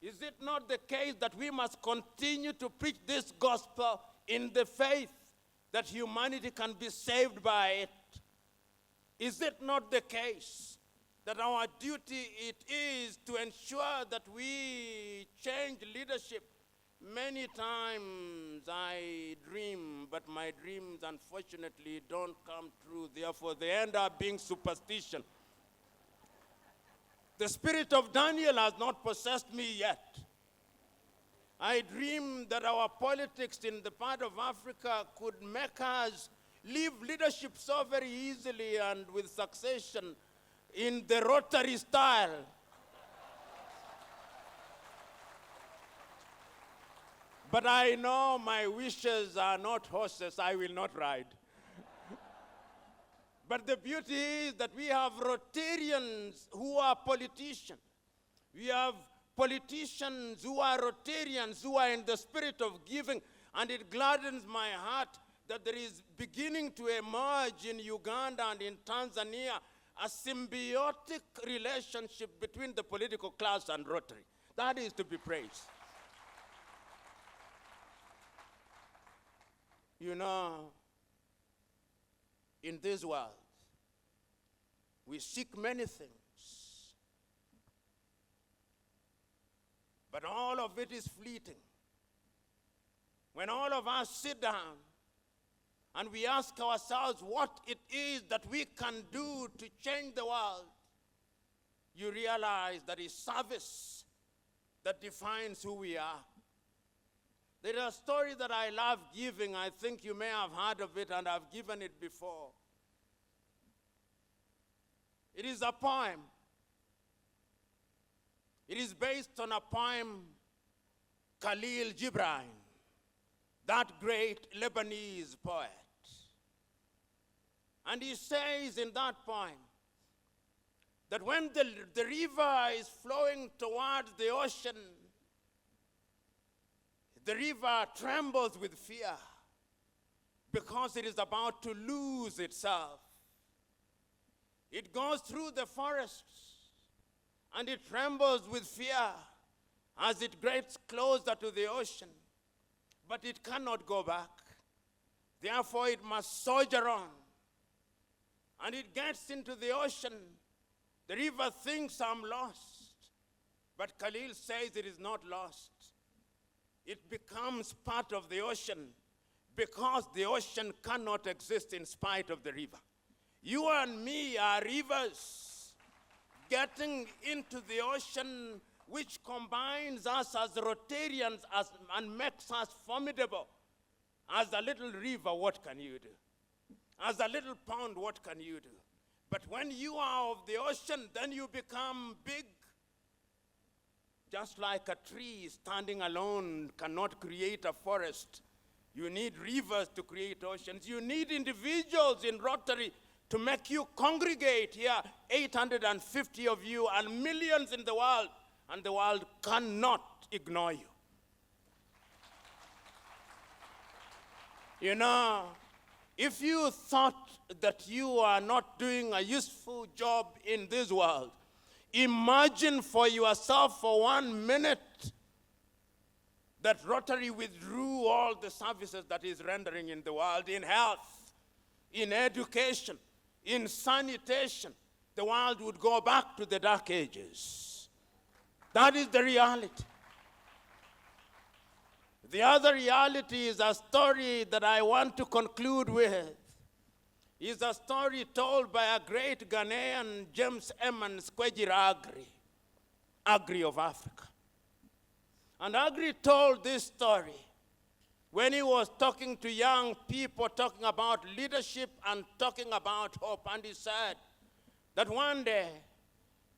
[SPEAKER 10] Is it not the case that we must continue to preach this gospel in the faith that humanity can be saved by it? Is it not the case that our duty it is to ensure that we change leadership? Many times I dream, but my dreams unfortunately don't come true. Therefore, they end up being superstition. The spirit of Daniel has not possessed me yet. I dream that our politics in the part of Africa could make us leave leadership so very easily and with succession in the Rotary style. But I know my wishes are not horses, I will not ride. But the beauty is that we have Rotarians who are politicians. We have politicians who are Rotarians, who are in the spirit of giving. And it gladdens my heart that there is beginning to emerge in Uganda and in Tanzania a symbiotic relationship between the political class and Rotary. That is to be praised. You know, in this world, we seek many things, but all of it is fleeting. When all of us sit down and we ask ourselves what it is that we can do to change the world, you realize that it's service that defines who we are. There is a story that I love giving. I think you may have heard of it, and I've given it before. It is a poem. It is based on a poem Khalil Gibran, that great Lebanese poet. And he says in that poem that when the river is flowing towards the ocean, the river trembles with fear because it is about to lose itself. It goes through the forests and it trembles with fear as it gets closer to the ocean, but it cannot go back. Therefore, it must soldier on. And it gets into the ocean. The river thinks I'm lost, but Khalil says it is not lost. It becomes part of the ocean because the ocean cannot exist in spite of the river. You and me are rivers getting into the ocean, which combines us as Rotarians and makes us formidable. As a little river, what can you do? As a little pond, what can you do? But when you are of the ocean, then you become big. Just like a tree standing alone cannot create a forest. You need rivers to create oceans. You need individuals in Rotary to make you congregate here, 850 of you and millions in the world, and the world cannot ignore you. You know, if you thought that you are not doing a useful job in this world, imagine for yourself for 1 minute that Rotary withdrew all the services that is rendering in the world, in health, in education, in sanitation. The world would go back to the dark ages. That is the reality. The other reality is a story that I want to conclude with. Is a story told by a great Ghanaian, James Emmons Kwejira Agri of Africa. And Agri told this story when he was talking to young people, talking about leadership and talking about hope. And he said that one day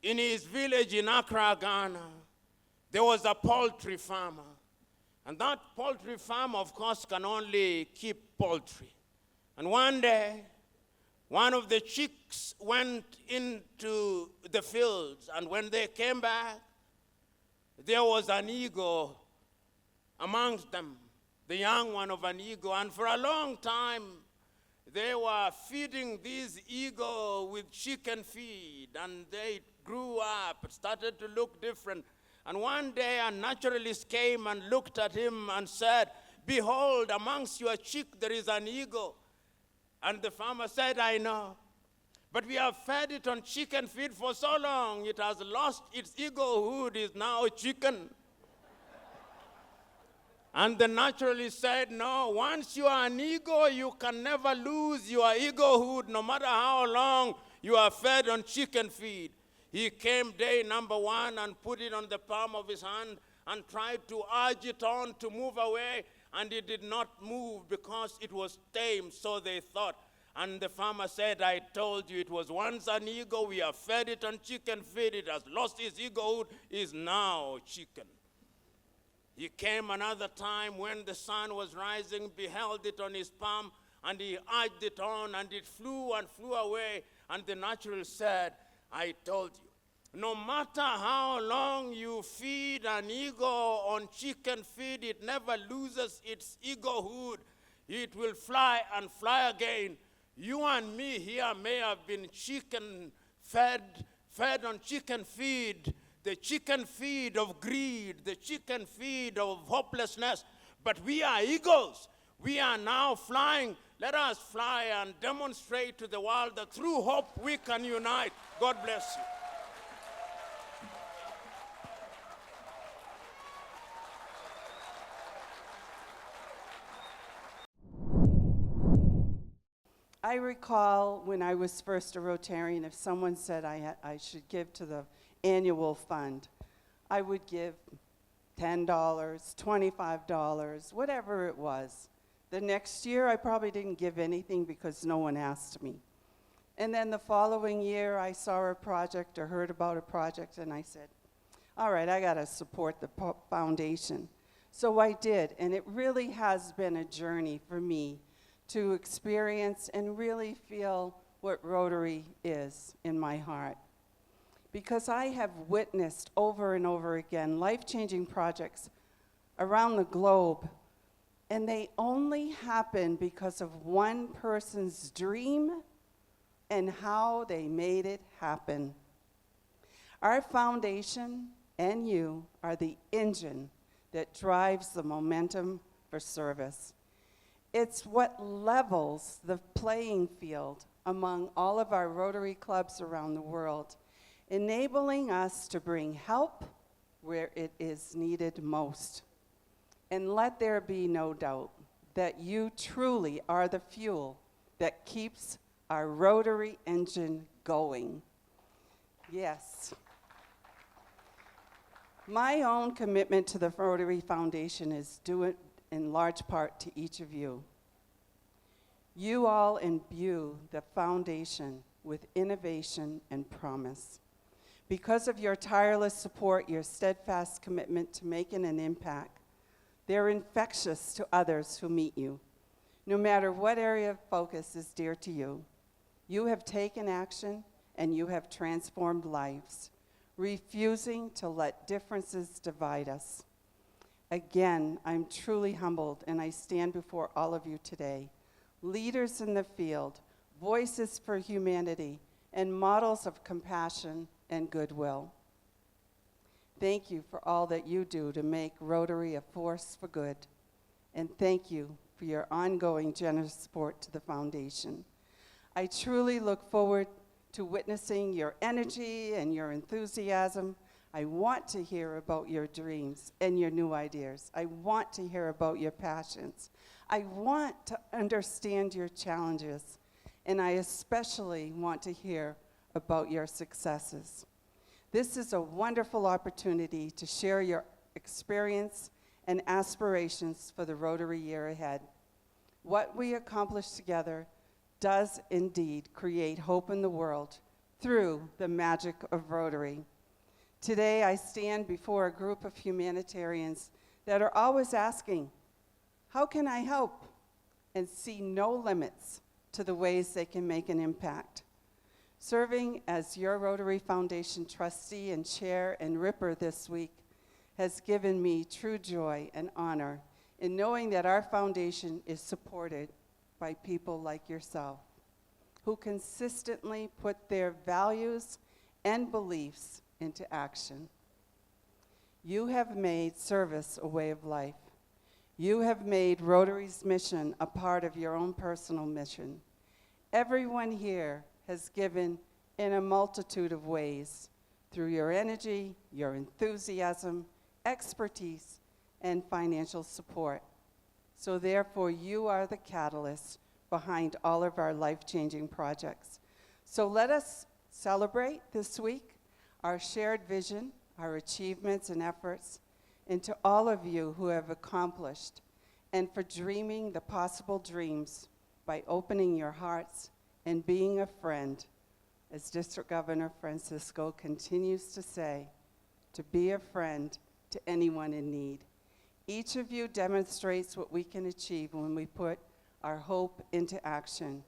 [SPEAKER 10] in his village in Accra, Ghana, there was a poultry farmer. And that poultry farm, of course, can only keep poultry. And one day, one of the chicks went into the fields, and when they came back, there was an eagle amongst them, the young one of an eagle. And for a long time, they were feeding this eagle with chicken feed, and they grew up, started to look different. And one day a naturalist came and looked at him and said, "Behold, amongst your chick there is an eagle." And the farmer said, "I know, but we have fed it on chicken feed for so long, it has lost its eaglehood, is now chicken." And the naturalist said, "No, once you are an eagle, you can never lose your eaglehood, no matter how long you are fed on chicken feed." He came day number one and put it on the palm of his hand and tried to urge it on to move away, and it did not move because it was tame, so they thought. And the farmer said, "I told you, it was once an eagle, we have fed it on chicken feed, it has lost its eaglehood, is now chicken." He came another time when the sun was rising, beheld it on his palm, and he urged it on, and it flew and flew away. And the naturalist said, "I told you, no matter how long you feed an eagle on chicken feed, it never loses its eaglehood. It will fly and fly again. You and me here may have been fed on chicken feed, the chicken feed of greed, the chicken feed of hopelessness, but we are eagles. We are now flying. Let us fly and demonstrate to the world that through hope we can unite." God bless you.
[SPEAKER 11] I recall when I was first a Rotarian, if someone said I should give to the annual fund, I would give $10, $25, whatever it was. The next year, I probably didn't give anything because no one asked me. And then the following year, I saw a project or heard about a project, and I said, all right, I got to support the foundation. So I did, and it really has been a journey for me to experience and really feel what Rotary is in my heart. Because I have witnessed over and over again life-changing projects around the globe, and they only happen because of one person's dream and how they made it happen. Our foundation and you are the engine that drives the momentum for service. It's what levels the playing field among all of our Rotary clubs around the world, enabling us to bring help where it is needed most. And let there be no doubt that you truly are the fuel that keeps our Rotary engine going. Yes. My own commitment to the Rotary Foundation is due in large part to each of you. You all imbue the foundation with innovation and promise. Because of your tireless support, your steadfast commitment to making an impact, they're infectious to others who meet you. No matter what area of focus is dear to you, you have taken action and you have transformed lives, refusing to let differences divide us. Again, I'm truly humbled, and I stand before all of you today, leaders in the field, voices for humanity, and models of compassion and goodwill. Thank you for all that you do to make Rotary a force for good, and thank you for your ongoing generous support to the foundation. I truly look forward to witnessing your energy and your enthusiasm. I want to hear about your dreams and your new ideas. I want to hear about your passions. I want to understand your challenges, and I especially want to hear about your successes. This is a wonderful opportunity to share your experience and aspirations for the Rotary year ahead. What we accomplish together does indeed create hope in the world through the magic of Rotary. Today, I stand before a group of humanitarians that are always asking, how can I help? And see no limits to the ways they can make an impact. Serving as your Rotary Foundation trustee and chair and Ripper this week has given me true joy and honor in knowing that our foundation is supported by people like yourself, who consistently put their values and beliefs into action. You have made service a way of life. You have made Rotary's mission a part of your own personal mission. Everyone here has given in a multitude of ways through your energy, your enthusiasm, expertise, and financial support. So therefore, you are the catalyst behind all of our life-changing projects. So let us celebrate this week our shared vision, our achievements and efforts, and to all of you who have accomplished, and for dreaming the possible dreams by opening your hearts and being a friend, as District Governor Francisco continues to say, to be a friend to anyone in need. Each of you demonstrates what we can achieve when we put our hope into action.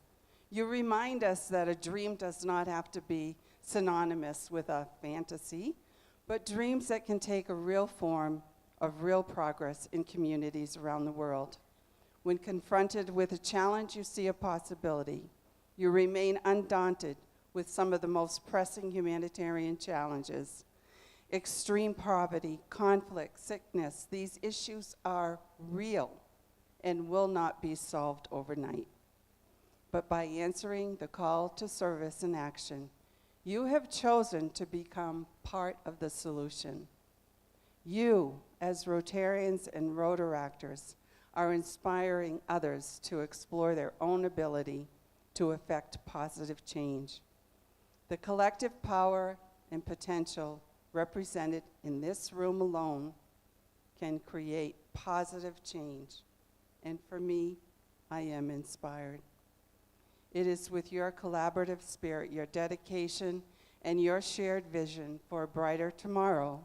[SPEAKER 11] You remind us that a dream does not have to be synonymous with a fantasy, but dreams that can take a real form of real progress in communities around the world. When confronted with a challenge, you see a possibility. You remain undaunted with some of the most pressing humanitarian challenges. Extreme poverty, conflict, sickness, these issues are real and will not be solved overnight. But by answering the call to service and action, you have chosen to become part of the solution. You, as Rotarians and Rotaractors, are inspiring others to explore their own ability to effect positive change. The collective power and potential represented in this room alone can create positive change. And for me, I am inspired. It is with your collaborative spirit, your dedication, and your shared vision for a brighter tomorrow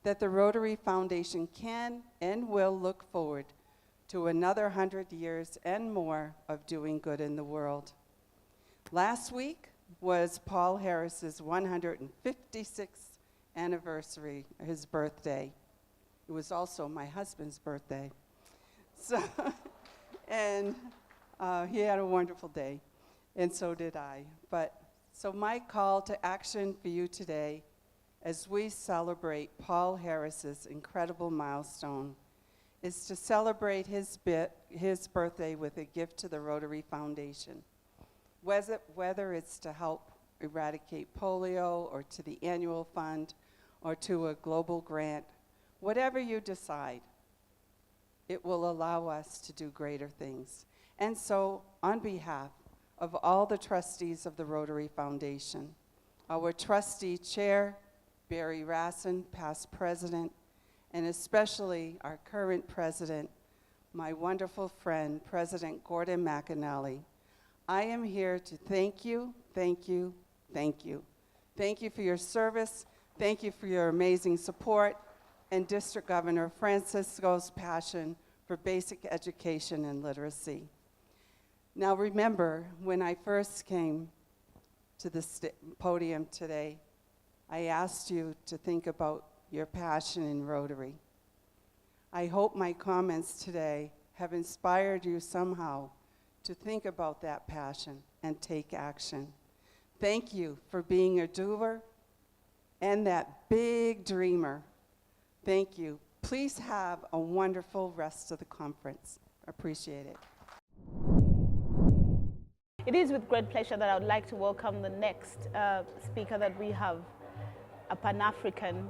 [SPEAKER 11] that the Rotary Foundation can and will look forward to another 100 years and more of doing good in the world. Last week was Paul Harris's 156th anniversary, his birthday. It was also my husband's birthday. So, and he had a wonderful day, and so did I. So my call to action for you today, as we celebrate Paul Harris's incredible milestone, is to celebrate his birthday with a gift to the Rotary Foundation. Whether it's to help eradicate polio, or to the annual fund, or to a global grant, whatever you decide, it will allow us to do greater things. And so, on behalf of all the trustees of the Rotary Foundation, our trustee chair, Barry Rassin, past president, and especially our current president, my wonderful friend, President Gordon McAnally, I am here to thank you, thank you, thank you. Thank you for your service, thank you for your amazing support, and District Governor Francisco's passion for basic education and literacy. Now remember, when I first came to the podium today, I asked you to think about your passion in Rotary. I hope my comments today have inspired you somehow to think about that passion and take action. Thank you for being a doer and that big dreamer. Thank you. Please have a wonderful rest of the conference. Appreciate it.
[SPEAKER 1] It is with great pleasure that I would like to welcome the next speaker that we have, a Pan-African,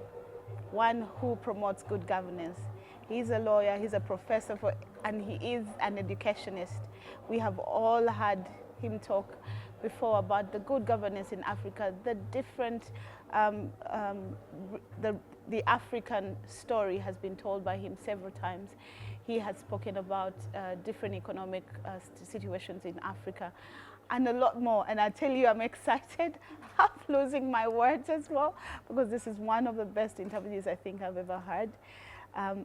[SPEAKER 1] one who promotes good governance. He's a lawyer, he's a professor, and he is an educationist. We have all heard him talk before about the good governance in Africa, the different, the African story has been told by him several times. He has spoken about different economic situations in Africa and a lot more. And I tell you, I'm excited. I'm losing my words as well, because this is one of the best interviews I think I've ever heard.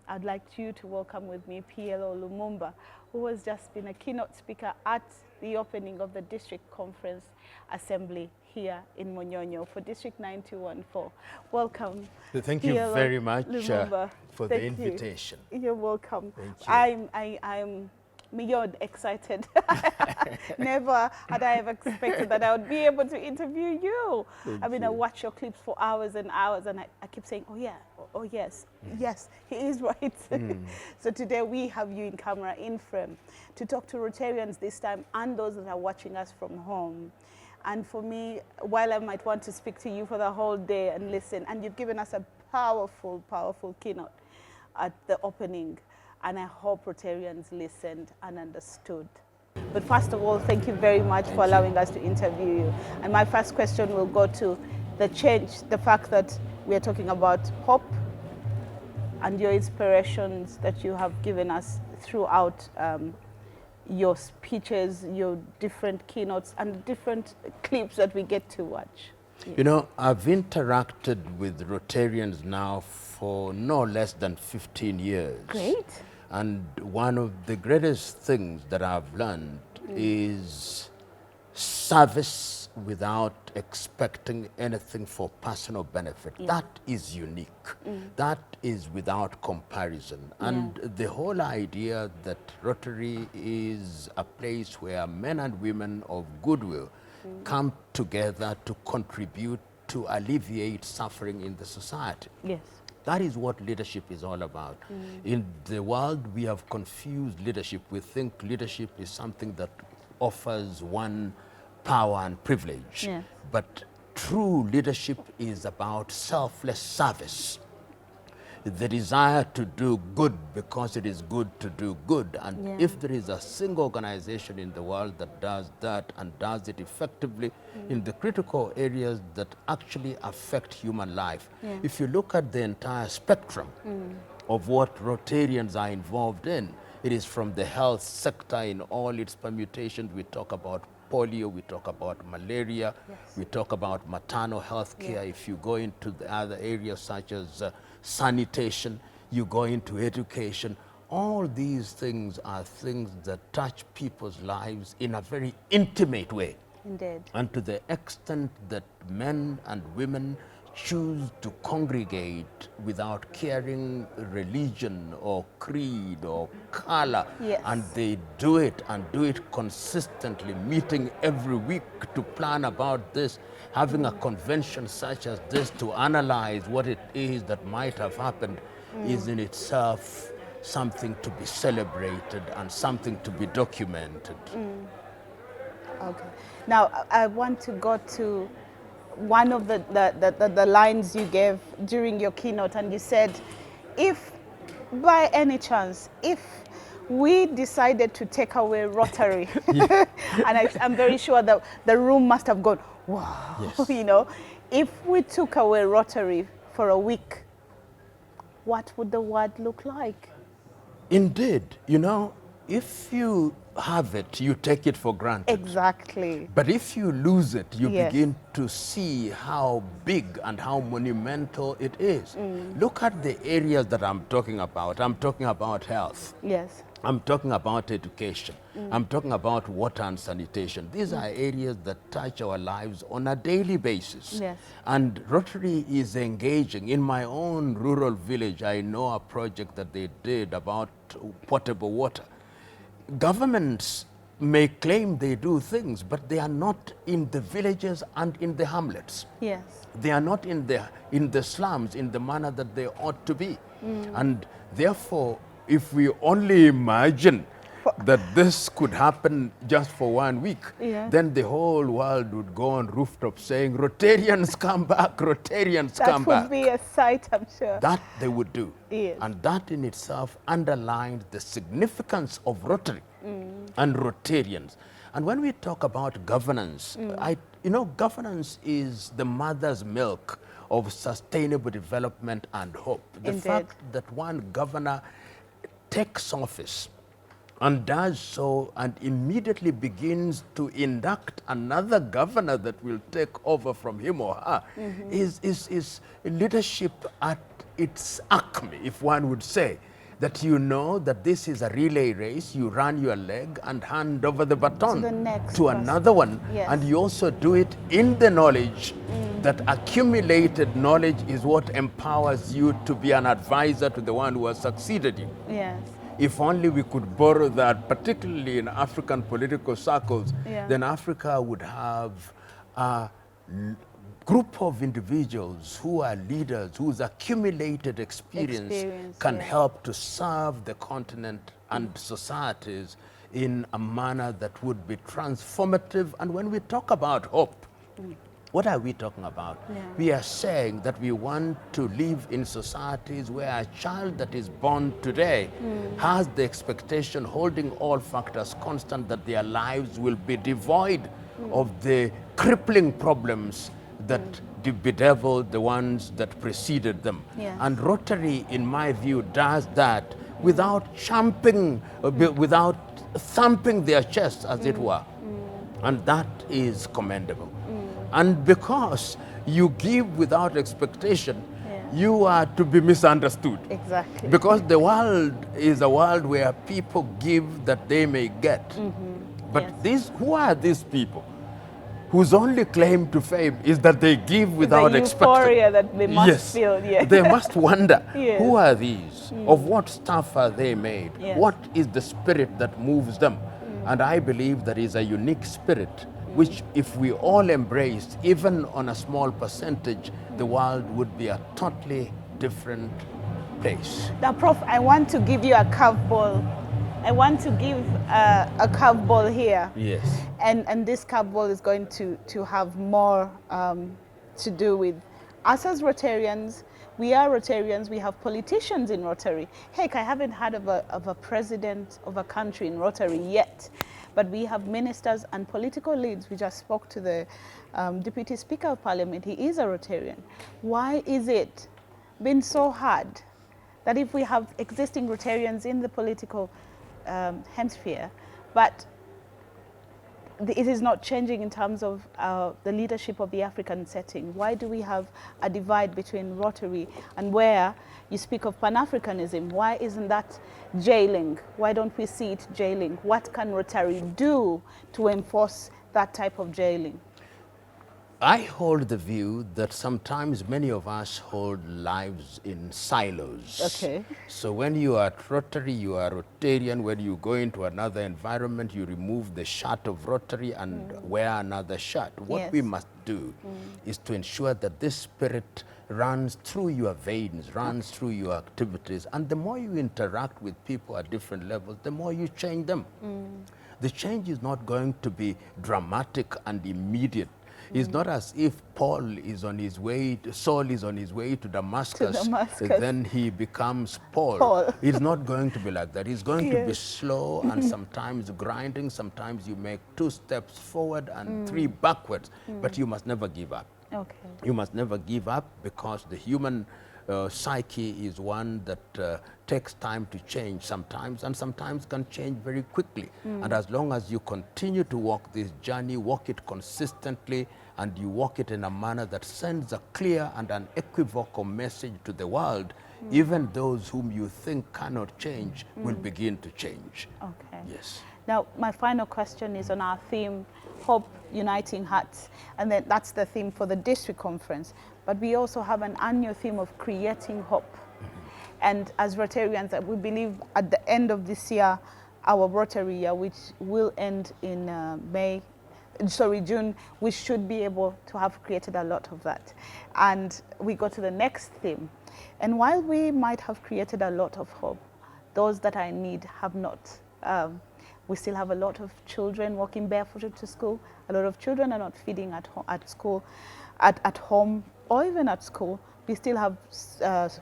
[SPEAKER 1] I'd like you to welcome with me PLO Lumumba, who has just been a keynote speaker at the opening of the District Conference Assembly here in Munyonyo for District 9214. Welcome.
[SPEAKER 12] Thank you
[SPEAKER 1] PLO
[SPEAKER 12] very much
[SPEAKER 1] Lumumba.
[SPEAKER 12] for the invitation.
[SPEAKER 1] You're welcome.
[SPEAKER 12] Thank you.
[SPEAKER 1] I'm beyond excited. Never had I ever expected that I would be able to interview you. I mean, I watch your clips for hours and hours, and I keep saying, oh yeah, oh yes, yes, he is right. So today we have you in camera, in frame, to talk to Rotarians this time and those that are watching us from home. And for me, while I might want to speak to you for the whole day and listen, and you've given us a powerful, powerful keynote at the opening, and I hope Rotarians listened and understood. But first of all, thank you very much for allowing us to interview you. And my first question will go to the change, the fact that we are talking about hope and your inspirations that you have given us throughout your speeches, your different keynotes, and different clips that we get to watch.
[SPEAKER 12] You know, I've interacted with Rotarians now for no less than 15 years.
[SPEAKER 1] Great.
[SPEAKER 12] And one of the greatest things that I've learned is service without expecting anything for personal benefit. That is unique. That is without comparison. And the whole idea that Rotary is a place where men and women of goodwill come together to contribute to alleviate suffering in the society.
[SPEAKER 1] Yes.
[SPEAKER 12] That is what leadership is all about. In the world, we have confused leadership. We think leadership is something that offers one power and privilege.
[SPEAKER 1] Yes.
[SPEAKER 12] But true leadership is about selfless service. The desire to do good because it is good to do good. And if there is a single organization in the world that does that and does it effectively in the critical areas that actually affect human life, if you look at the entire spectrum of what Rotarians are involved in, it is from the health sector in all its permutations. We talk about polio, we talk about malaria, we talk about maternal health care. If you go into the other areas such as sanitation, you go into education. All these things are things that touch people's lives in a very intimate way.
[SPEAKER 1] Indeed.
[SPEAKER 12] And to the extent that men and women choose to congregate without caring religion or creed or color, and they do it and do it consistently, meeting every week to plan about this, having a convention such as this to analyze what it is that might have happened is in itself something to be celebrated and something to be documented.
[SPEAKER 1] Okay. Now, I want to go to one of the lines you gave during your keynote, and you said, if by any chance, if we decided to take away Rotary, and I'm very sure that the room must have gone, wow, you know, if we took away Rotary for a week, what would the world look like?
[SPEAKER 12] Indeed, you know, if you have it, you take it for granted.
[SPEAKER 1] Exactly.
[SPEAKER 12] But if you lose it, you begin to see how big and how monumental it is. Look at the areas that I'm talking about. I'm talking about health.
[SPEAKER 1] Yes.
[SPEAKER 12] I'm talking about education. I'm talking about water and sanitation. These are areas that touch our lives on a daily basis.
[SPEAKER 1] Yes.
[SPEAKER 12] And Rotary is engaging. In my own rural village, I know a project that they did about potable water. Governments may claim they do things, but they are not in the villages and in the hamlets.
[SPEAKER 1] Yes.
[SPEAKER 12] They are not in the slums in the manner that they ought to be. And therefore, if we only imagine that this could happen just for 1 week, then the whole world would go on rooftops saying, Rotarians come back, Rotarians come back.
[SPEAKER 1] That would be a sight, I'm sure.
[SPEAKER 12] That they would do.
[SPEAKER 1] Yes.
[SPEAKER 12] And that in itself underlined the significance of Rotary and Rotarians. And when we talk about governance, you know, governance is the mother's milk of sustainable development and hope. The fact that one governor takes office and does so and immediately begins to induct another governor that will take over from him or her is leadership at its acme, if one would say. That you know that this is a relay race, you run your leg and hand over the baton to another one, and you also do it in the knowledge that accumulated knowledge is what empowers you to be an advisor to the one who has succeeded you.
[SPEAKER 1] Yes.
[SPEAKER 12] if only we could borrow that, particularly in African political circles,
[SPEAKER 1] Yeah.
[SPEAKER 12] then Africa would have a group of individuals who are leaders, whose accumulated experience can
[SPEAKER 1] yeah.
[SPEAKER 12] help to serve the continent and societies in a manner that would be transformative. And when we talk about hope, what are we talking about?
[SPEAKER 1] Yeah.
[SPEAKER 12] We are saying that we want to live in societies where a child that is born today has the expectation, holding all factors constant, that their lives will be devoid of the crippling problems that bedeviled the ones that preceded them.
[SPEAKER 1] Yes.
[SPEAKER 12] And Rotary, in my view, does that without champing, without thumping their chests, as it were. And that is commendable. And because you give without expectation, you are to be misunderstood.
[SPEAKER 1] Exactly.
[SPEAKER 12] Because the world is a world where people give that they may get. But who are these people whose only claim to fame is that they give without expecting?
[SPEAKER 1] The euphoria that they must feel, yeah.
[SPEAKER 12] They must wonder,
[SPEAKER 1] Yes.
[SPEAKER 12] who are these? Of what stuff are they made?
[SPEAKER 1] Yes.
[SPEAKER 12] What is the spirit that moves them? And I believe there is a unique spirit which, if we all embraced, even on a small percentage, the world would be a totally different place.
[SPEAKER 1] Now, Prof, I want to give you a curveball. I want to give a curveball here.
[SPEAKER 12] Yes.
[SPEAKER 1] And this curveball is going to have more to do with us as Rotarians. We are Rotarians. We have politicians in Rotary. Heck, I haven't heard of a president of a country in Rotary yet. But we have ministers and political leads. We just spoke to the Deputy Speaker of Parliament. He is a Rotarian. Why is it been so hard that if we have existing Rotarians in the political hemisphere, but it is not changing in terms of the leadership of the African setting? Why do we have a divide between Rotary and where you speak of Pan-Africanism? Why isn't that jailing? Why don't we see it jailing? What can Rotary do to enforce that type of jailing?
[SPEAKER 12] I hold the view that sometimes many of us hold lives in silos.
[SPEAKER 1] Okay.
[SPEAKER 12] So when you are at Rotary, you are Rotarian. When you go into another environment, you remove the shirt of Rotary and wear another shirt. What we must do is to ensure that this spirit runs through your veins, runs through your activities. And the more you interact with people at different levels, the more you change them. The change is not going to be dramatic and immediate. It's not as if Saul is on his way to Damascus, then he becomes Paul. It's not going to be like that. It's going to be slow and sometimes grinding. Sometimes you make 2 steps forward and 3 backwards, but you must never give up.
[SPEAKER 1] Okay.
[SPEAKER 12] You must never give up, because the human psyche is one that takes time to change sometimes, and sometimes can change very quickly. And as long as you continue to walk this journey, walk it consistently, and you walk it in a manner that sends a clear and unequivocal message to the world, even those whom you think cannot change will begin to change.
[SPEAKER 1] Okay.
[SPEAKER 12] Yes.
[SPEAKER 1] Now, my final question is on our theme, Hope Uniting Hearts. And then that's the theme for the district conference. But we also have an annual theme of creating hope. And as Rotarians, we believe at the end of this year, our Rotary year, which will end in June, we should be able to have created a lot of that. And we go to the next theme. And while we might have created a lot of hope, those that are in need have not. We still have a lot of children walking barefooted to school. A lot of children are not feeding at school, at home, or even at school. We still have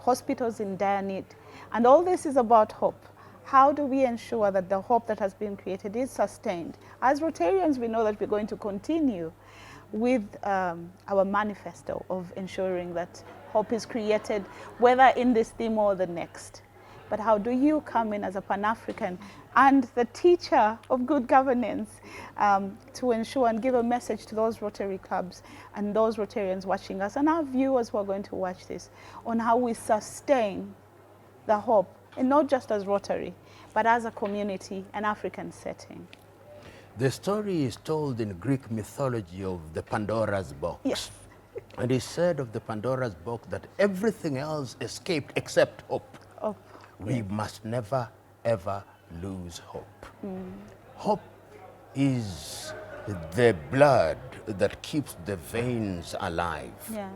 [SPEAKER 1] hospitals in dire need. And all this is about hope. How do we ensure that the hope that has been created is sustained? As Rotarians, we know that we're going to continue with our manifesto of ensuring that hope is created, whether in this theme or the next. But how do you come in as a Pan-African and the teacher of good governance to ensure and give a message to those Rotary clubs and those Rotarians watching us and our viewers who are going to watch this on how we sustain the hope, and not just as Rotary, but as a community, an African setting?
[SPEAKER 12] The story is told in Greek mythology of the Pandora's box.
[SPEAKER 1] Yes.
[SPEAKER 12] And it said of the Pandora's box that everything else escaped except hope.
[SPEAKER 1] Hope.
[SPEAKER 12] We must never ever lose hope. Hope is the blood that keeps the veins alive.
[SPEAKER 1] Yes.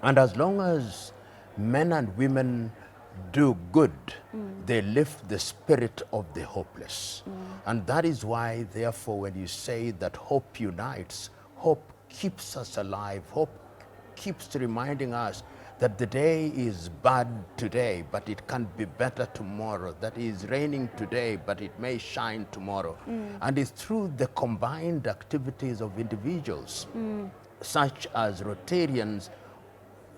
[SPEAKER 12] And as long as men and women do good, they lift the spirit of the hopeless. And that is why, therefore, when you say that hope unites, hope keeps us alive, hope keeps reminding us that the day is bad today, but it can be better tomorrow. That is raining today, but it may shine tomorrow. And it's through the combined activities of individuals, such as Rotarians,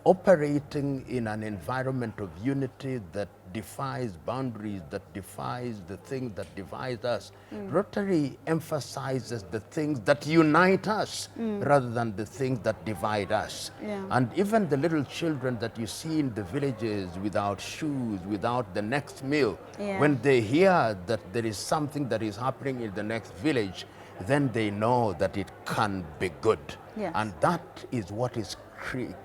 [SPEAKER 12] operating in an environment of unity that defies boundaries, that defies the things that divide us. Rotary emphasizes the things that unite us rather than the things that divide us.
[SPEAKER 1] Yeah.
[SPEAKER 12] And even the little children that you see in the villages without shoes, without the next meal,
[SPEAKER 1] Yeah.
[SPEAKER 12] when they hear that there is something that is happening in the next village, then they know that it can be good.
[SPEAKER 1] Yes.
[SPEAKER 12] And that is what is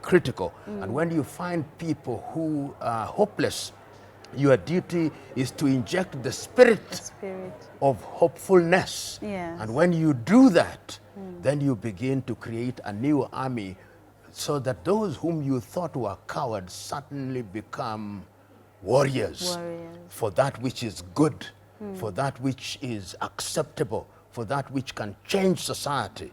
[SPEAKER 12] critical. And when you find people who are hopeless, your duty is to inject the spirit of hopefulness.
[SPEAKER 1] Yes.
[SPEAKER 12] And when you do that, then you begin to create a new army, so that those whom you thought were cowards suddenly become warriors. For that which is good, for that which is acceptable, for that which can change society.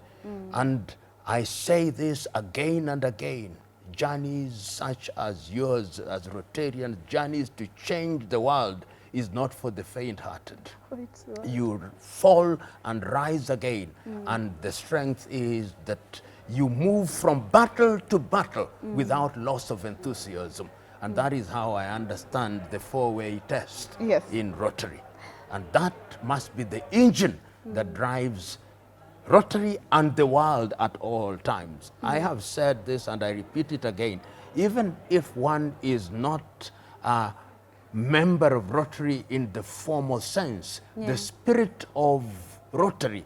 [SPEAKER 12] And I say this again and again, journeys such as yours as Rotarians, journeys to change the world, is not for the faint-hearted. You fall and rise again, and the strength is that you move from battle to battle without loss of enthusiasm. And that is how I understand the four-way test in Rotary. And that must be the engine that drives Rotary and the world at all times. I have said this and I repeat it again. Even if one is not a member of Rotary in the formal sense, the spirit of Rotary,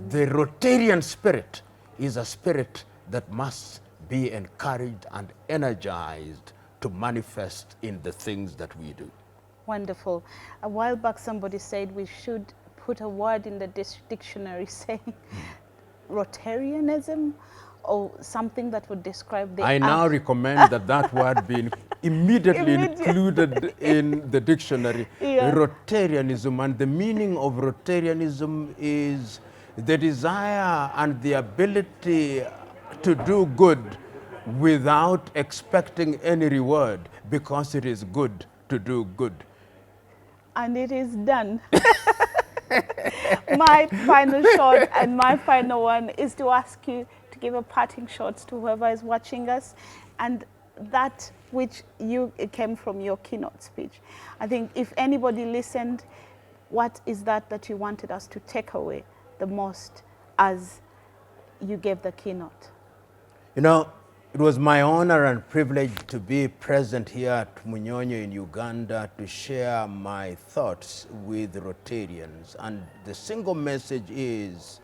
[SPEAKER 12] the Rotarian spirit, is a spirit that must be encouraged and energized to manifest in the things that we do.
[SPEAKER 1] Wonderful. A while back somebody said we should put a word in the dictionary saying Rotarianism, or something that would describe the
[SPEAKER 12] I now recommend that that word be immediately included in the dictionary. Rotarianism, and the meaning of Rotarianism is the desire and the ability to do good without expecting any reward, because it is good to do good.
[SPEAKER 1] And it is done. My final shot and my final one is to ask you to give a parting shot to whoever is watching us, and that which it came from your keynote speech. I think if anybody listened, what is that you wanted us to take away the most as you gave the keynote?
[SPEAKER 12] You know, it was my honor and privilege to be present here at Munyonyo in Uganda to share my thoughts with Rotarians. And the single message is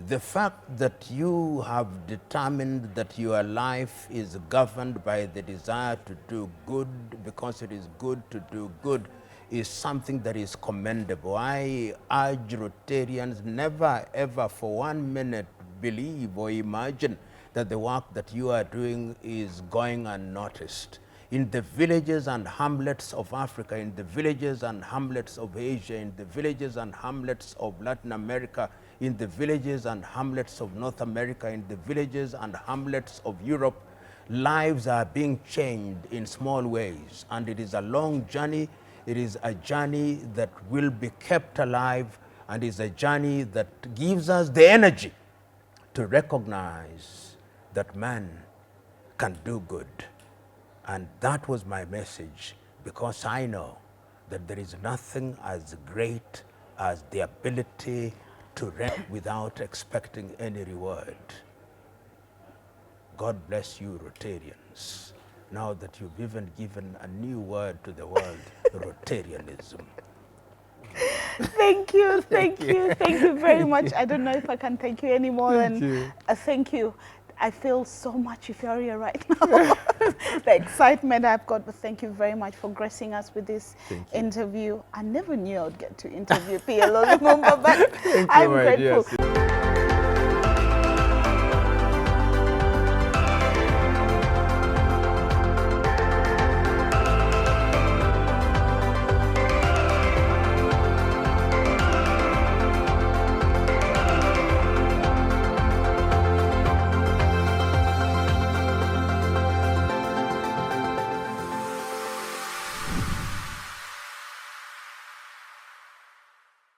[SPEAKER 12] the fact that you have determined that your life is governed by the desire to do good, because it is good to do good, is something that is commendable. I urge Rotarians never ever for 1 minute believe or imagine that the work that you are doing is going unnoticed. In the villages and hamlets of Africa, in the villages and hamlets of Asia, in the villages and hamlets of Latin America, in the villages and hamlets of North America, in the villages and hamlets of Europe, lives are being changed in small ways. And it is a long journey. It is a journey that will be kept alive, and is a journey that gives us the energy to recognize that man can do good. And that was my message, because I know that there is nothing as great as the ability to rest without expecting any reward. God bless you, Rotarians, now that you've even given a new word to the world, Rotarianism.
[SPEAKER 1] Thank you very much. I don't know if I can thank you any more than thank you. I feel so much euphoria right now. The excitement I've got, but thank you very much for gracing us with this interview. I never knew I would get to interview PLO Lumumba, but I'm grateful.